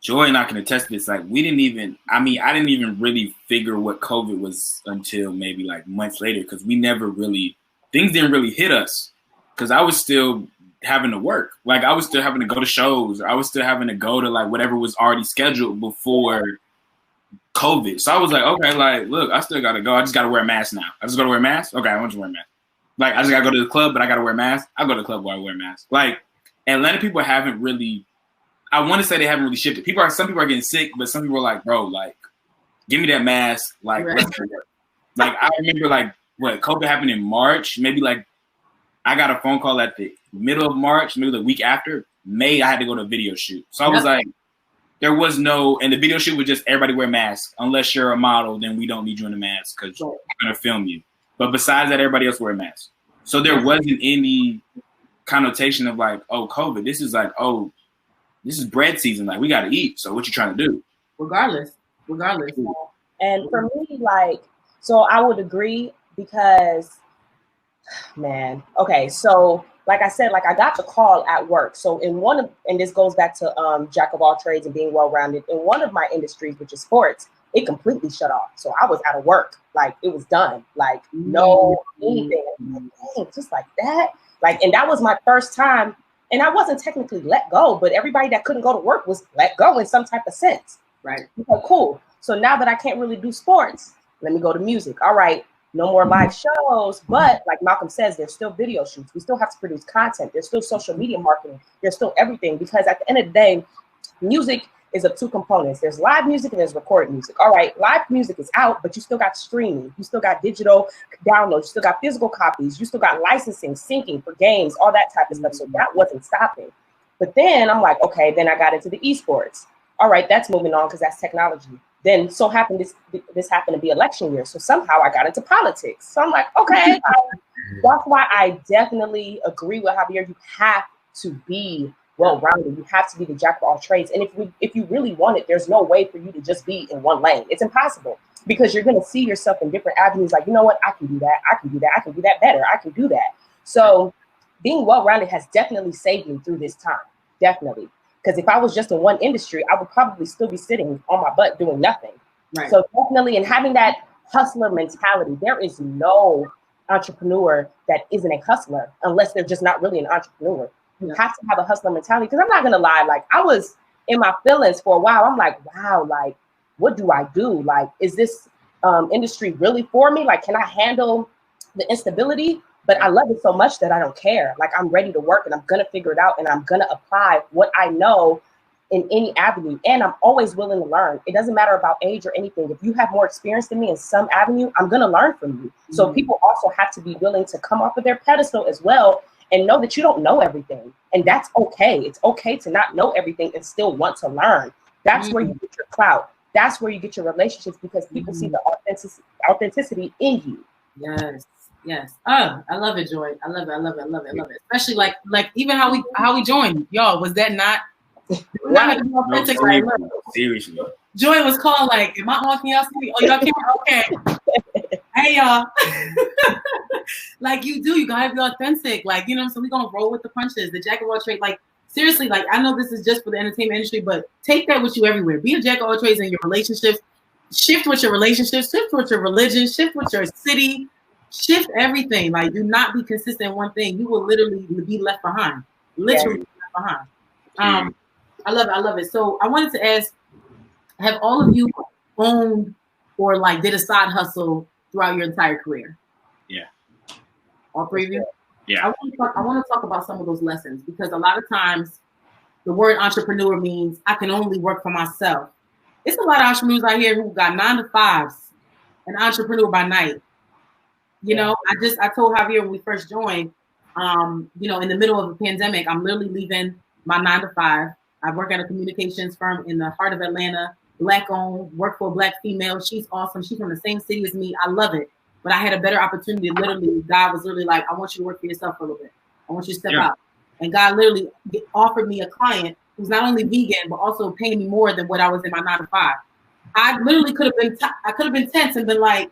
Speaker 2: Joy and I can attest to this. Like, I didn't even really figure what COVID was until maybe like months later, because things didn't really hit us, because I was still having to work. Like, I was still having to go to shows. I was still having to go to like whatever was already scheduled before COVID. So I was like, okay, like, look, I still got to go. I just got to wear a mask now. I just got to wear a mask. Okay, I want to wear a mask. Like, I just got to go to the club, but I got to wear a mask. I go to the club while I wear a mask. Like, Atlanta people haven't really, I want to say they haven't really shifted. Some people are getting sick, but some people are like, bro, like, give me that mask. Like,
Speaker 1: right.
Speaker 2: Let's work. Like, I remember like COVID happened in March, maybe like I got a phone call at the middle of March, maybe the week after May, I had to go to a video shoot. So I was like, there was and the video shoot was just everybody wear masks. Unless you're a model, then we don't need you in a mask because we're going to film you. But besides that, everybody else wear a mask. So there wasn't any connotation of like, oh, COVID. This is like, oh, this is bread season. Like, we got to eat. So what you trying to do?
Speaker 1: Regardless.
Speaker 4: And for me, like, so I would agree because, man, okay, so like I said, like I got the call at work. So and this goes back to jack of all trades and being well-rounded. In one of my industries, which is sports, it completely shut off. So I was out of work. Like, it was done. Like, no anything. Like, just like that. Like, and that was my first time. And I wasn't technically let go, but everybody that couldn't go to work was let go in some type of sense.
Speaker 1: Right.
Speaker 4: Okay, cool. So now that I can't really do sports, let me go to music. All right. No more live shows, but like Malcolm says, there's still video shoots. We still have to produce content. There's still social media marketing. There's still everything, because at the end of the day, music is of two components. There's live music and there's recorded music. All right, live music is out, but you still got streaming. You still got digital downloads. You still got physical copies. You still got licensing, syncing for games, all that type of stuff. So that wasn't stopping. But then I'm like, okay, then I got into the esports. All right, that's moving on because that's technology. Then this happened to be election year. So somehow I got into politics. So I'm like, okay, that's why I definitely agree with Javier. You have to be well-rounded. You have to be the jack of all trades. And if you really want it, there's no way for you to just be in one lane. It's impossible, because you're going to see yourself in different avenues. Like, you know what? I can do that. I can do that. I can do that better. I can do that. So being well-rounded has definitely saved me through this time. Definitely. Because if I was just in one industry, I would probably still be sitting on my butt doing nothing. Right. So definitely, and having that hustler mentality, there is no entrepreneur that isn't a hustler unless they're just not really an entrepreneur. You have to have a hustler mentality, because I'm not going to lie. Like, I was in my feelings for a while. I'm like, wow, like, what do I do? Like, is this industry really for me? Like, can I handle the instability? But I love it so much that I don't care. Like, I'm ready to work, and I'm going to figure it out, and I'm going to apply what I know in any avenue. And I'm always willing to learn. It doesn't matter about age or anything. If you have more experience than me in some avenue, I'm going to learn from you. Mm-hmm. So people also have to be willing to come off of their pedestal as well and know that you don't know everything. And that's okay. It's okay to not know everything and still want to learn. That's where you get your clout. That's where you get your relationships, because people see the authenticity in you.
Speaker 1: Yes. Yes. Oh, I love it, Joy. I love it. Especially like even how we joined. Y'all, was that not?
Speaker 2: No, seriously.
Speaker 1: Joy was called like, am I on? Can y'all see me? Oh, y'all can't? Okay. Hey, y'all. Like, you gotta be authentic. Like, you know, so we're gonna roll with the punches. The jack of all trades. Like, seriously, like, I know this is just for the entertainment industry, but take that with you everywhere. Be a jack of all trades in your relationships. Shift with your relationships. Shift with your religion. Shift with your city. Shift everything. Like, do not be consistent in one thing. You will literally be left behind. literally behind. I love it. So I wanted to ask, have all of you owned or like did a side hustle throughout your entire career?
Speaker 2: Yeah.
Speaker 1: All three of you?
Speaker 2: Yeah.
Speaker 1: I want to talk about some of those lessons because a lot of times the word entrepreneur means I can only work for myself. It's a lot of entrepreneurs out here who got 9 to 5s, an entrepreneur by night. You know, I told Javier when we first joined, you know, in the middle of a pandemic, I'm literally leaving my 9 to 5. I work at a communications firm in the heart of Atlanta, Black owned, work for a Black female. She's awesome. She's from the same city as me. I love it. But I had a better opportunity. Literally, God was literally like, I want you to work for yourself for a little bit. I want you to step out. And God literally offered me a client who's not only vegan, but also paying me more than what I was in my 9 to 5. I literally could have been tense and been like,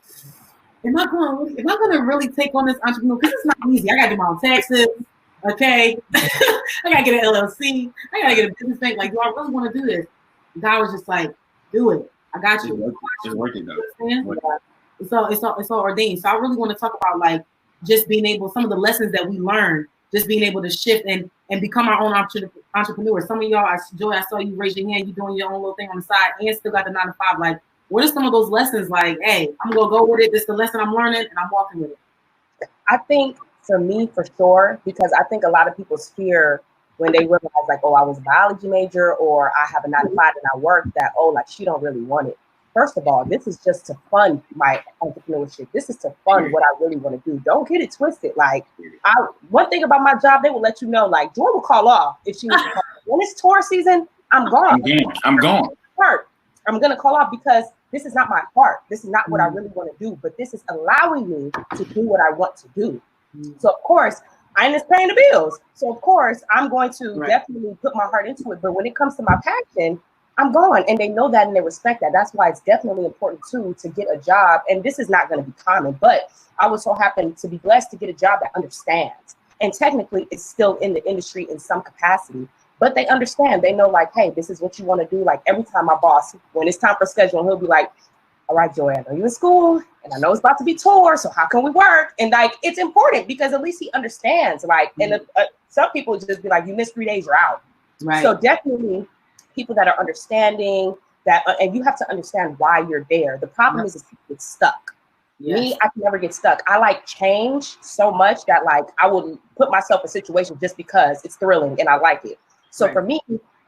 Speaker 1: am I going to really take on this entrepreneur? Because it's not easy. I got to do my own taxes. Okay. I got to get an LLC. I got to get a business bank. Like, do I really want to do this? God was just like, do it. I got you.
Speaker 2: Just work it though.
Speaker 1: It's all ordained. So I really want to talk about like just being able, some of the lessons that we learned, just being able to shift and become our own entrepreneur. Some of y'all, Joy, I saw you raise your hand. You doing your own little thing on the side and still got the 9 to 5. Like, what are some of those lessons? Like, hey, I'm gonna go with it. This is the lesson I'm learning, and I'm walking with it.
Speaker 4: I think for me, for sure, because I think a lot of people's fear when they realize like, oh, I was a biology major or I have a 9 to 5 and I work, that, oh, like she don't really want it. First of all, this is just to fund my entrepreneurship. This is to fund what I really want to do. Don't get it twisted. Like, one thing about my job, they will let you know, like, Joy will call off if she was to call. When it's tour season, I'm gone.
Speaker 2: I'm gone.
Speaker 4: I'm going to call off because this is not my heart. This is not what I really want to do, but this is allowing me to do what I want to do. So, of course, I'm just paying the bills. So, of course, I'm going to definitely put my heart into it. But when it comes to my passion, I'm gone. And they know that and they respect that. That's why it's definitely important, too, to get a job. And this is not going to be common, but I was so happen to be blessed to get a job that understands. And technically, it's still in the industry in some capacity. But they understand. They know, like, hey, this is what you want to do. Like, every time my boss, when it's time for scheduling, he'll be like, all right, Joy, I know you're in school, and I know it's about to be tour, so how can we work? And, like, it's important because at least he understands. Like, and some people just be like, you missed 3 days, you're out. Right. So definitely people that are understanding that, and you have to understand why you're there. The problem is people get stuck. Yes. Me, I can never get stuck. I like change so much that, like, I would put myself in situations just because it's thrilling and I like it. So for me,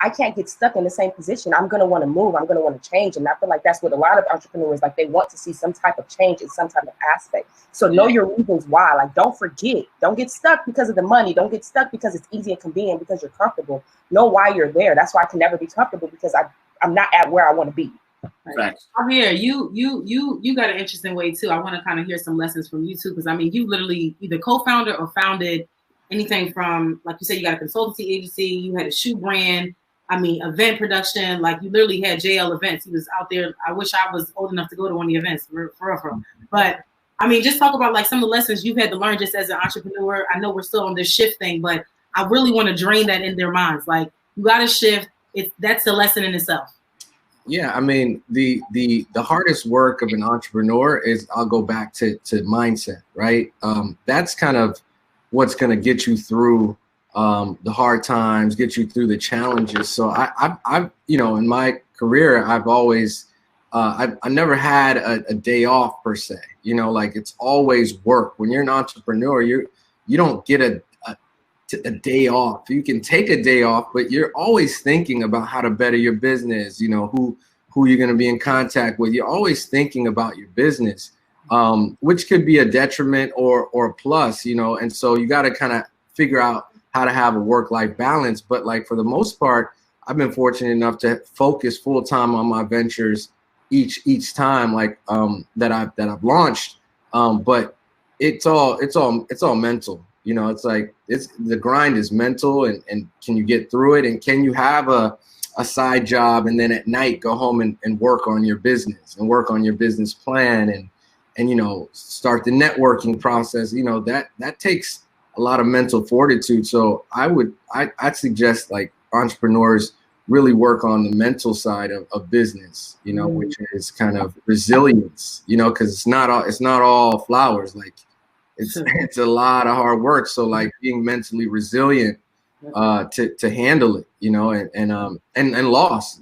Speaker 4: I can't get stuck in the same position. I'm going to want to move. I'm going to want to change. And I feel like that's what a lot of entrepreneurs, like, they want to see some type of change in some type of aspect. So know your reasons why. Like, don't forget. Don't get stuck because of the money. Don't get stuck because it's easy and convenient because you're comfortable. Know why you're there. That's why I can never be comfortable because I'm not at where I want to be.
Speaker 1: Right. Javier, you got an interesting way too. I want to kind of hear some lessons from you too, because I mean, you literally either co-founded or founded anything from, like you said, you got a consultancy agency, you had a shoe brand, I mean, event production, like you literally had JL events. He was out there. I wish I was old enough to go to one of the events for real. But I mean, just talk about like some of the lessons you've had to learn just as an entrepreneur. I know we're still on this shift thing, but I really want to drain that in their minds. Like, you got to shift. That's a lesson in itself.
Speaker 3: Yeah, I mean, the hardest work of an entrepreneur is, I'll go back to mindset, right? That's kind of what's going to get you through the hard times, get you through the challenges. So I've you know, in my career, I've always, I never had a day off per se, you know, like it's always work. When you're an entrepreneur, you don't get a day off. You can take a day off, but you're always thinking about how to better your business, you know, who you're going to be in contact with. You're always thinking about your business, which could be a detriment or a plus, you know, and so you got to kind of figure out how to have a work-life balance. But like, for the most part, I've been fortunate enough to focus full-time on my ventures each time, like that I've launched. But it's all mental. You know, it's like the grind is mental, and can you get through it? And can you have a side job and then at night go home and work on your business and work on your business plan and you know, start the networking process. You know, that takes a lot of mental fortitude. So I'd suggest like entrepreneurs really work on the mental side of business, you know, which is kind of resilience, you know, because it's not all flowers. Like, it's a lot of hard work. So like being mentally resilient to handle it, you know, and loss.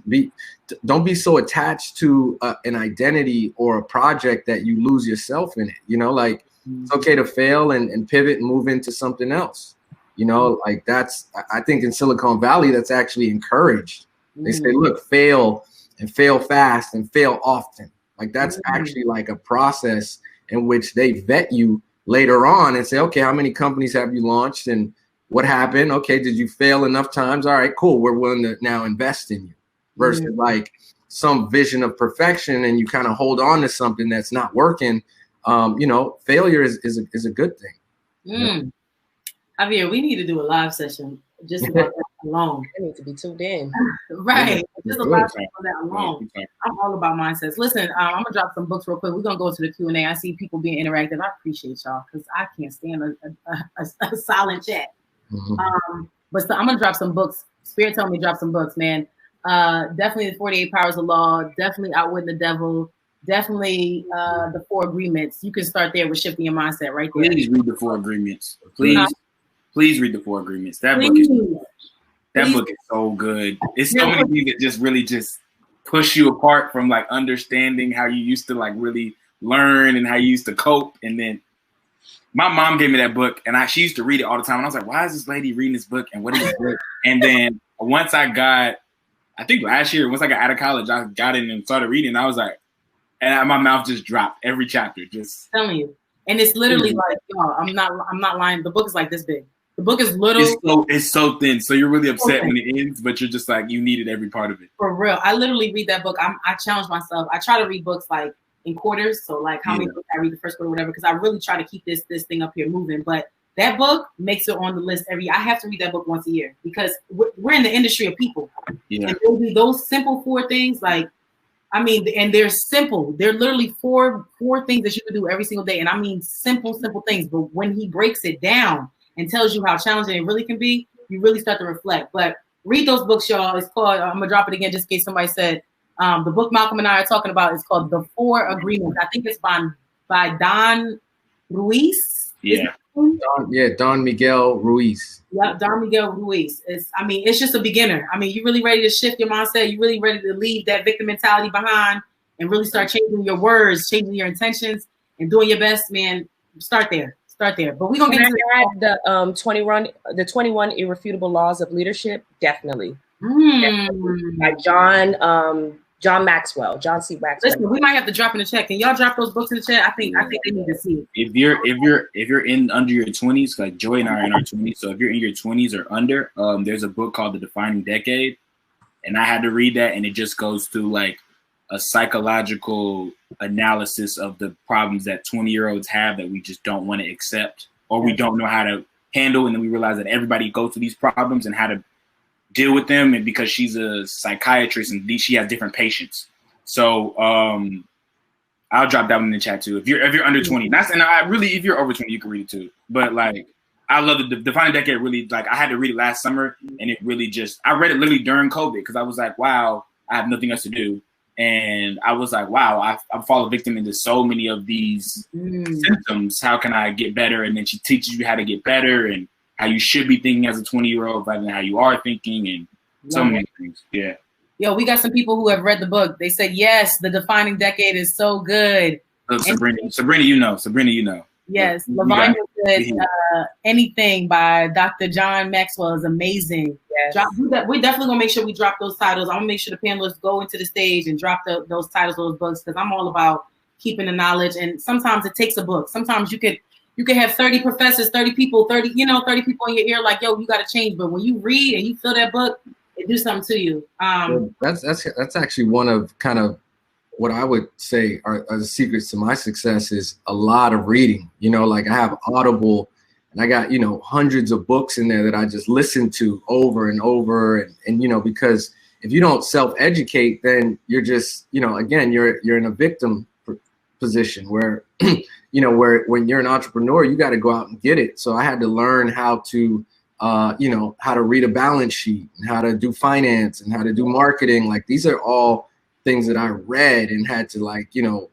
Speaker 3: Don't be so attached to an identity or a project that you lose yourself in it. You know, like it's okay to fail and pivot and move into something else. You know, like I think in Silicon Valley, that's actually encouraged. They say, look, fail and fail fast and fail often. Like that's actually like a process in which they vet you later on and say, okay, how many companies have you launched and what happened? Okay, did you fail enough times? All right, cool. We're willing to now invest in you. Versus like some vision of perfection and you kind of hold on to something that's not working. You know, failure is a good thing.
Speaker 1: Javier, we need to do a live session just about that alone.
Speaker 4: I need to be tuned in.
Speaker 1: Right. Just a live session on that alone. I'm all about mindsets. Listen, I'm going to drop some books real quick. We're going to go to the Q&A. I see people being interactive. I appreciate y'all because I can't stand a silent chat. But so I'm going to drop some books. Spirit told me to drop some books, man. Definitely the 48 Powers of Law. Definitely Outwitting the Devil. Definitely the 4 Agreements. You can start there with shifting your mindset right there.
Speaker 2: Please read the 4 Agreements. Please read the 4 Agreements. That book is so good. It's so many things that just really just push you apart from like understanding how you used to like really learn and how you used to cope. And then my mom gave me that book and she used to read it all the time. And I was like, why is this lady reading this book? And what is this book? And then once I think last year, once I got out of college, I got in and started reading. I was like, and my mouth just dropped every chapter. Just
Speaker 1: telling you. And it's literally like, y'all, I'm not lying. The book is like this big. The book is little.
Speaker 2: It's so thin. So you're really upset when it ends, but you're just like, you needed every part of it.
Speaker 1: For real. I literally read that book. I challenge myself. I try to read books like in quarters. So like how many books I read the first quarter or whatever, because I really try to keep this thing up here moving. But that book makes it on the list I have to read that book once a year because we're in the industry of people. Yeah. And there'll be those simple 4 things like, I mean, and they're simple. They're literally four things that you can do every single day. And I mean, simple things. But when he breaks it down and tells you how challenging it really can be, you really start to reflect. But read those books, y'all. It's called, I'm going to drop it again just in case somebody said, the book Malcolm and I are talking about is called The 4 Agreements. I think it's by Don Ruiz.
Speaker 2: Yeah.
Speaker 3: Don Miguel Ruiz.
Speaker 1: Yep, Don Miguel Ruiz. It's just a beginner. I mean, you really ready to shift your mindset. You really ready to leave that victim mentality behind and really start changing your words, changing your intentions, and doing your best, man. Start there. But we're gonna
Speaker 4: add the 21 irrefutable laws of leadership. Definitely. By John Maxwell, John C. Maxwell.
Speaker 1: Listen, we might have to drop in the chat. Can y'all drop those books in the chat? I think they need to see it.
Speaker 2: If you're in under your 20s, like Joy and I are in our 20s, so if you're in your 20s or under, there's a book called The Defining Decade, and I had to read that, and it just goes through like a psychological analysis of the problems that 20-year-olds have that we just don't want to accept or we don't know how to handle, and then we realize that everybody goes through these problems and how to deal with them, and because she's a psychiatrist and she has different patients. So I'll drop that one in the chat too. If you're under 20, if you're over 20, you can read it too. But like, I love the Defining Decade. Really, like, I had to read it last summer, and it really I read it literally during COVID because I was like, wow, I have nothing else to do, and I was like, wow, I fall a victim into so many of these symptoms. How can I get better? And then she teaches you how to get better and how you should be thinking as a 20-year-old rather than how you are thinking, and so many things. Yeah.
Speaker 1: Yo, we got some people who have read the book. They said, yes, The Defining Decade is so good.
Speaker 2: Look, Sabrina, you know.
Speaker 1: Yes, Lavanya said Anything by Dr. John Maxwell is amazing. Yes. We're definitely going to make sure we drop those titles. I'm going to make sure the panelists go into the stage and drop those titles, those books, because I'm all about keeping the knowledge. And sometimes it takes a book. Sometimes you could have 30 professors, 30 people, 30 people in your ear like, yo, you got to change. But when you read and you feel that book, it do something to you.
Speaker 3: That's actually one of kind of what I would say are the secrets to my success is a lot of reading. Like I have Audible and I got, hundreds of books in there that I just listen to over and over. And because if you don't self-educate, then you're just, again, you're in a victim position where, where when you're an entrepreneur, you got to go out and get it. So I had to learn how to, how to read a balance sheet and how to do finance and how to do marketing. Like these are all things that I read and had to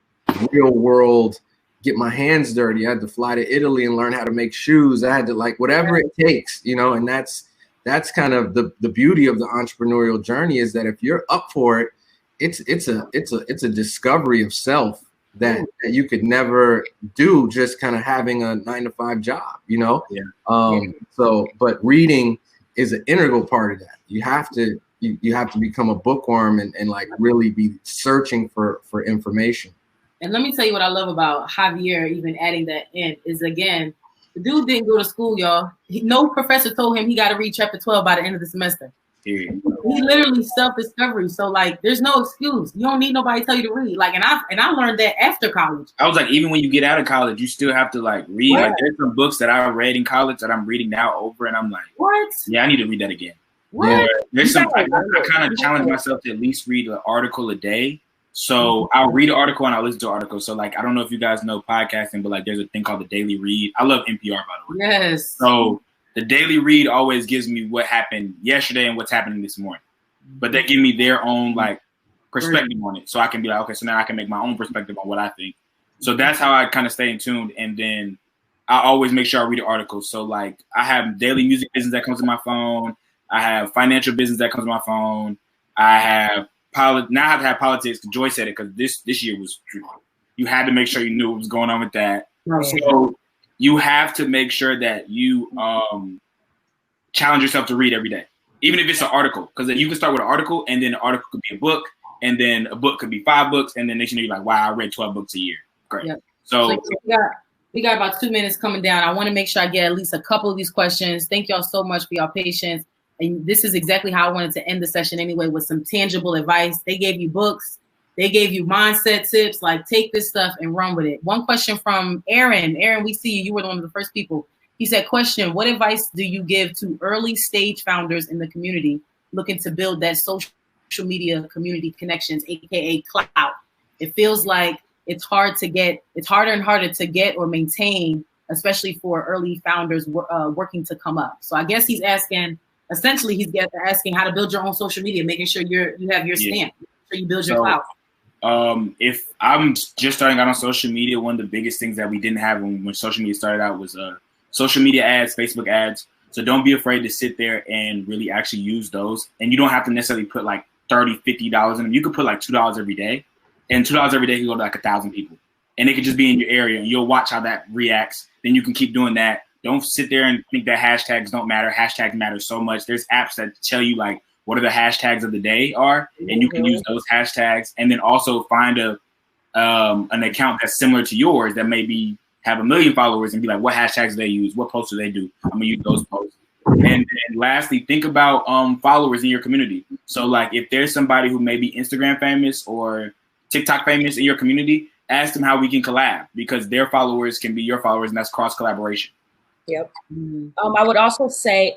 Speaker 3: real world, get my hands dirty. I had to fly to Italy and learn how to make shoes. I had to whatever it takes, and that's that's kind of the beauty of the entrepreneurial journey, is that if you're up for it, it's a discovery of self that you could never do just kind of having a 9-to-5 job, you know? So, but reading is an integral part of that. You have to become a bookworm and like really be searching for information.
Speaker 1: And let me tell you what I love about Javier, even adding that in, is again, the dude didn't go to school, y'all. No professor told him he got to read chapter 12 by the end of the semester. He literally self-discovery. So like, there's no excuse. You don't need nobody to tell you to read. Like, and I learned that after college.
Speaker 2: I was like, even when you get out of college, you still have to like read. What? Like, there's some books that I read in college that I'm reading now over, and I'm like,
Speaker 1: what?
Speaker 2: Yeah, I need to read that again.
Speaker 1: What?
Speaker 2: Yeah, there's some. I kind of challenge myself to at least read an article a day. So I'll read an article and I'll listen to an article. So like, I don't know if you guys know podcasting, but like, there's a thing called the Daily Read. I love NPR, by the way.
Speaker 1: Yes.
Speaker 2: So the Daily Read always gives me what happened yesterday and what's happening this morning. But they give me their own like perspective on it. So I can be like, okay, so now I can make my own perspective on what I think. So that's how I kind of stay in tune. And then I always make sure I read an article. So like, I have daily music business that comes to my phone. I have financial business that comes to my phone. I have now I have to have politics. Joy said it because this year was, you had to make sure you knew what was going on with that. So you have to make sure that you challenge yourself to read every day, even if it's an article, because you can start with an article and then an article could be a book, and then a book could be 5 books, and then next thing you're like, wow, I read 12 books a year. Great. Yep. So
Speaker 1: we got about 2 minutes coming down. I want to make sure I get at least a couple of these questions. Thank y'all so much for your patience. And this is exactly how I wanted to end the session anyway, with some tangible advice. They gave you books. They gave you mindset tips. Like, take this stuff and run with it. One question from Aaron. Aaron, we see you. You were one of the first people. He said, question, what advice do you give to early stage founders in the community looking to build that social media community connections, AKA clout? It feels like it's harder and harder to get or maintain, especially for early founders working to come up. So I guess he's asking, essentially, he's asking how to build your own social media, making sure you have your stamp, so you build your clout.
Speaker 2: If I'm just starting out on social media, one of the biggest things that we didn't have when social media started out was social media ads, Facebook ads. So don't be afraid to sit there and really actually use those. And you don't have to necessarily put like $30, $50 in them. You could put like $2 every day, and $2 every day can go to like 1,000 people, and it could just be in your area, and you'll watch how that reacts. Then you can keep doing that. Don't sit there and think that hashtags don't matter. Hashtags matter so much. There's apps that tell you like what are the hashtags of the day are, and you can use those hashtags. And then also find an account that's similar to yours that maybe have 1 million followers and be like, what hashtags do they use? What posts do they do? I'm gonna use those posts. And then lastly, think about followers in your community. So like, if there's somebody who may be Instagram famous or TikTok famous in your community, ask them how we can collab, because their followers can be your followers, and that's cross collaboration.
Speaker 4: Yep. I would also say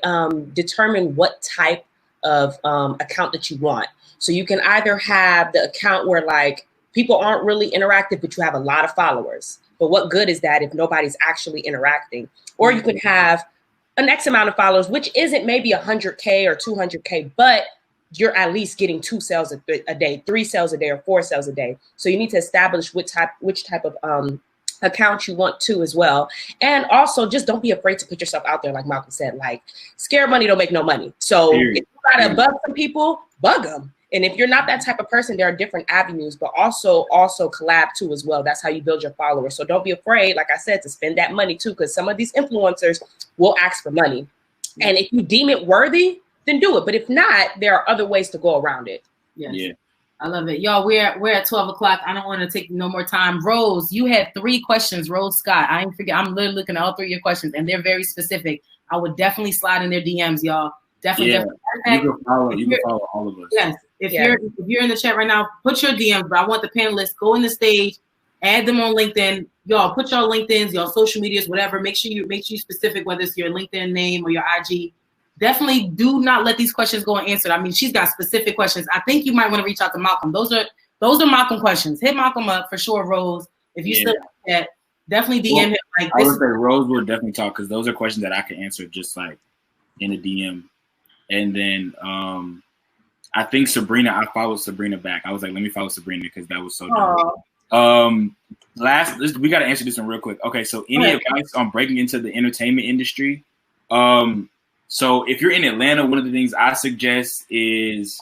Speaker 4: determine what type of account that you want. So you can either have the account where like people aren't really interactive, but you have a lot of followers. But what good is that if nobody's actually interacting? Or you can have an X amount of followers, which isn't maybe 100K or 200K, but you're at least getting 2 sales a day, 3 sales a day, or 4 sales a day. So you need to establish which type of account you want to as well. And also just don't be afraid to put yourself out there. Like Malcolm said, like, scared money don't make no money. So if you gotta bug some people, bug them. And if you're not that type of person, there are different avenues, but also collab too as well. That's how you build your followers. So don't be afraid, like I said, to spend that money too, because some of these influencers will ask for money. And if you deem it worthy, then do it. But if not, there are other ways to go around it.
Speaker 1: Yes. Yeah. I love it. Y'all, we're at 12 o'clock. I don't want to take no more time. Rose, you had 3 questions. Rose Scott. I ain't forget. I'm literally looking at all 3 of your questions, and they're very specific. I would definitely slide in their DMs, y'all. Definitely.
Speaker 2: You can follow all of us.
Speaker 1: Yes. If you're in the chat right now, put your DMs, but I want the panelists, go in the stage, add them on LinkedIn. Y'all put your LinkedIn's, your social medias, whatever. Make sure you specific, whether it's your LinkedIn name or your IG. Definitely do not let these questions go unanswered. I mean, she's got specific questions. I think you might want to reach out to Malcolm. Those are Malcolm questions. Hit Malcolm up for sure, Rose. If you still have that, definitely DM him. Like,
Speaker 2: I would say Rose will definitely talk, because those are questions that I can answer just like in a DM. And then I think Sabrina, I followed Sabrina back. I was like, let me follow Sabrina because that was so dope. We got to answer this one real quick. Okay, so any advice on breaking into the entertainment industry? So if you're in Atlanta, one of the things I suggest is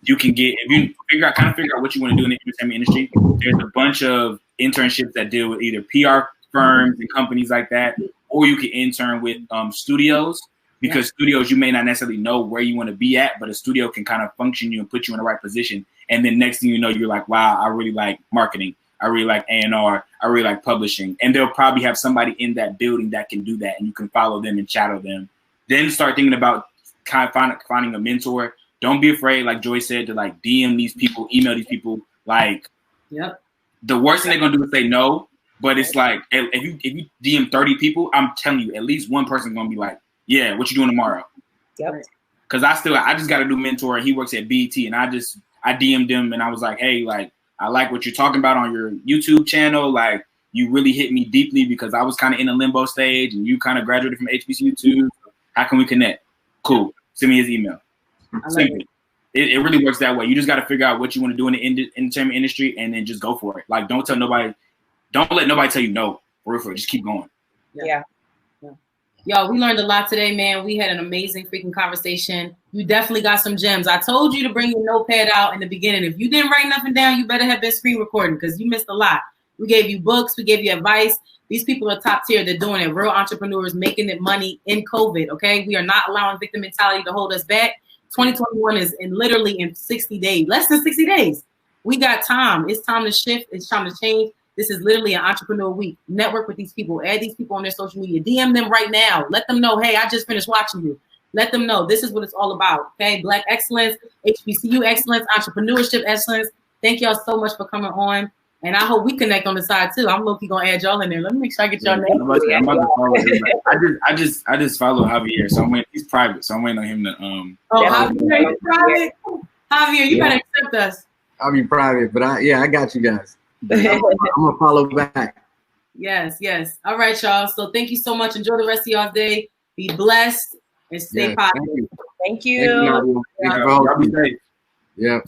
Speaker 2: you can get, if you figure out what you want to do in the entertainment industry, there's a bunch of internships that deal with either PR firms and companies like that, or you can intern with studios, because studios, you may not necessarily know where you want to be at, but a studio can kind of function you and put you in the right position. And then next thing you know, you're like, wow, I really like marketing. I really like A&R. I really like publishing. And they'll probably have somebody in that building that can do that, and you can follow them and shadow them. Then start thinking about kind of finding a mentor. Don't be afraid, like Joy said, to like DM these people, email these people. Like, the worst thing they're gonna do is say no. But it's like if you DM 30 people, I'm telling you, at least one person's gonna be like, yeah, what you doing tomorrow?
Speaker 4: Yep.
Speaker 2: Because I just got a new mentor, and he works at BET, and I DM'd him, and I was like, hey, like, I like what you're talking about on your YouTube channel. Like, you really hit me deeply because I was kind of in a limbo stage, and you kind of graduated from HBCU too. How can we connect? Cool. Send me his email. It really works that way. You just got to figure out what you want to do in the entertainment industry, and then just go for it. Like, don't let nobody tell you no. For real, just keep going.
Speaker 4: Yeah.
Speaker 1: Yo, we learned a lot today, man. We had an amazing freaking conversation. You definitely got some gems. I told you to bring your notepad out in the beginning. If you didn't write nothing down, you better have been screen recording, because you missed a lot. We gave you books. We gave you advice. These people are top tier. They're doing it. Real entrepreneurs making it money in COVID, okay? We are not allowing victim mentality to hold us back. 2021 is literally in 60 days, less than 60 days. We got time. It's time to shift. It's time to change. This is literally an entrepreneur week. Network with these people. Add these people on their social media. DM them right now. Let them know, hey, I just finished watching you. Let them know this is what it's all about, okay? Black excellence, HBCU excellence, entrepreneurship excellence. Thank y'all so much for coming on. And I hope we connect on the side too. I'm low-key gonna add y'all in there. Let me make sure I get y'all name.
Speaker 2: I'm about to follow everybody. I just follow Javier, so he's private, so I'm waiting on him to
Speaker 1: Javier, you private? Javier, you gotta accept us.
Speaker 3: I'll be private, but I got you guys. I'm gonna follow back.
Speaker 1: Yes. All right, y'all. So thank you so much. Enjoy the rest of y'all's day. Be blessed and stay positive.
Speaker 4: Thank you.
Speaker 3: Thank you.
Speaker 2: Y'all be safe.
Speaker 3: Yeah.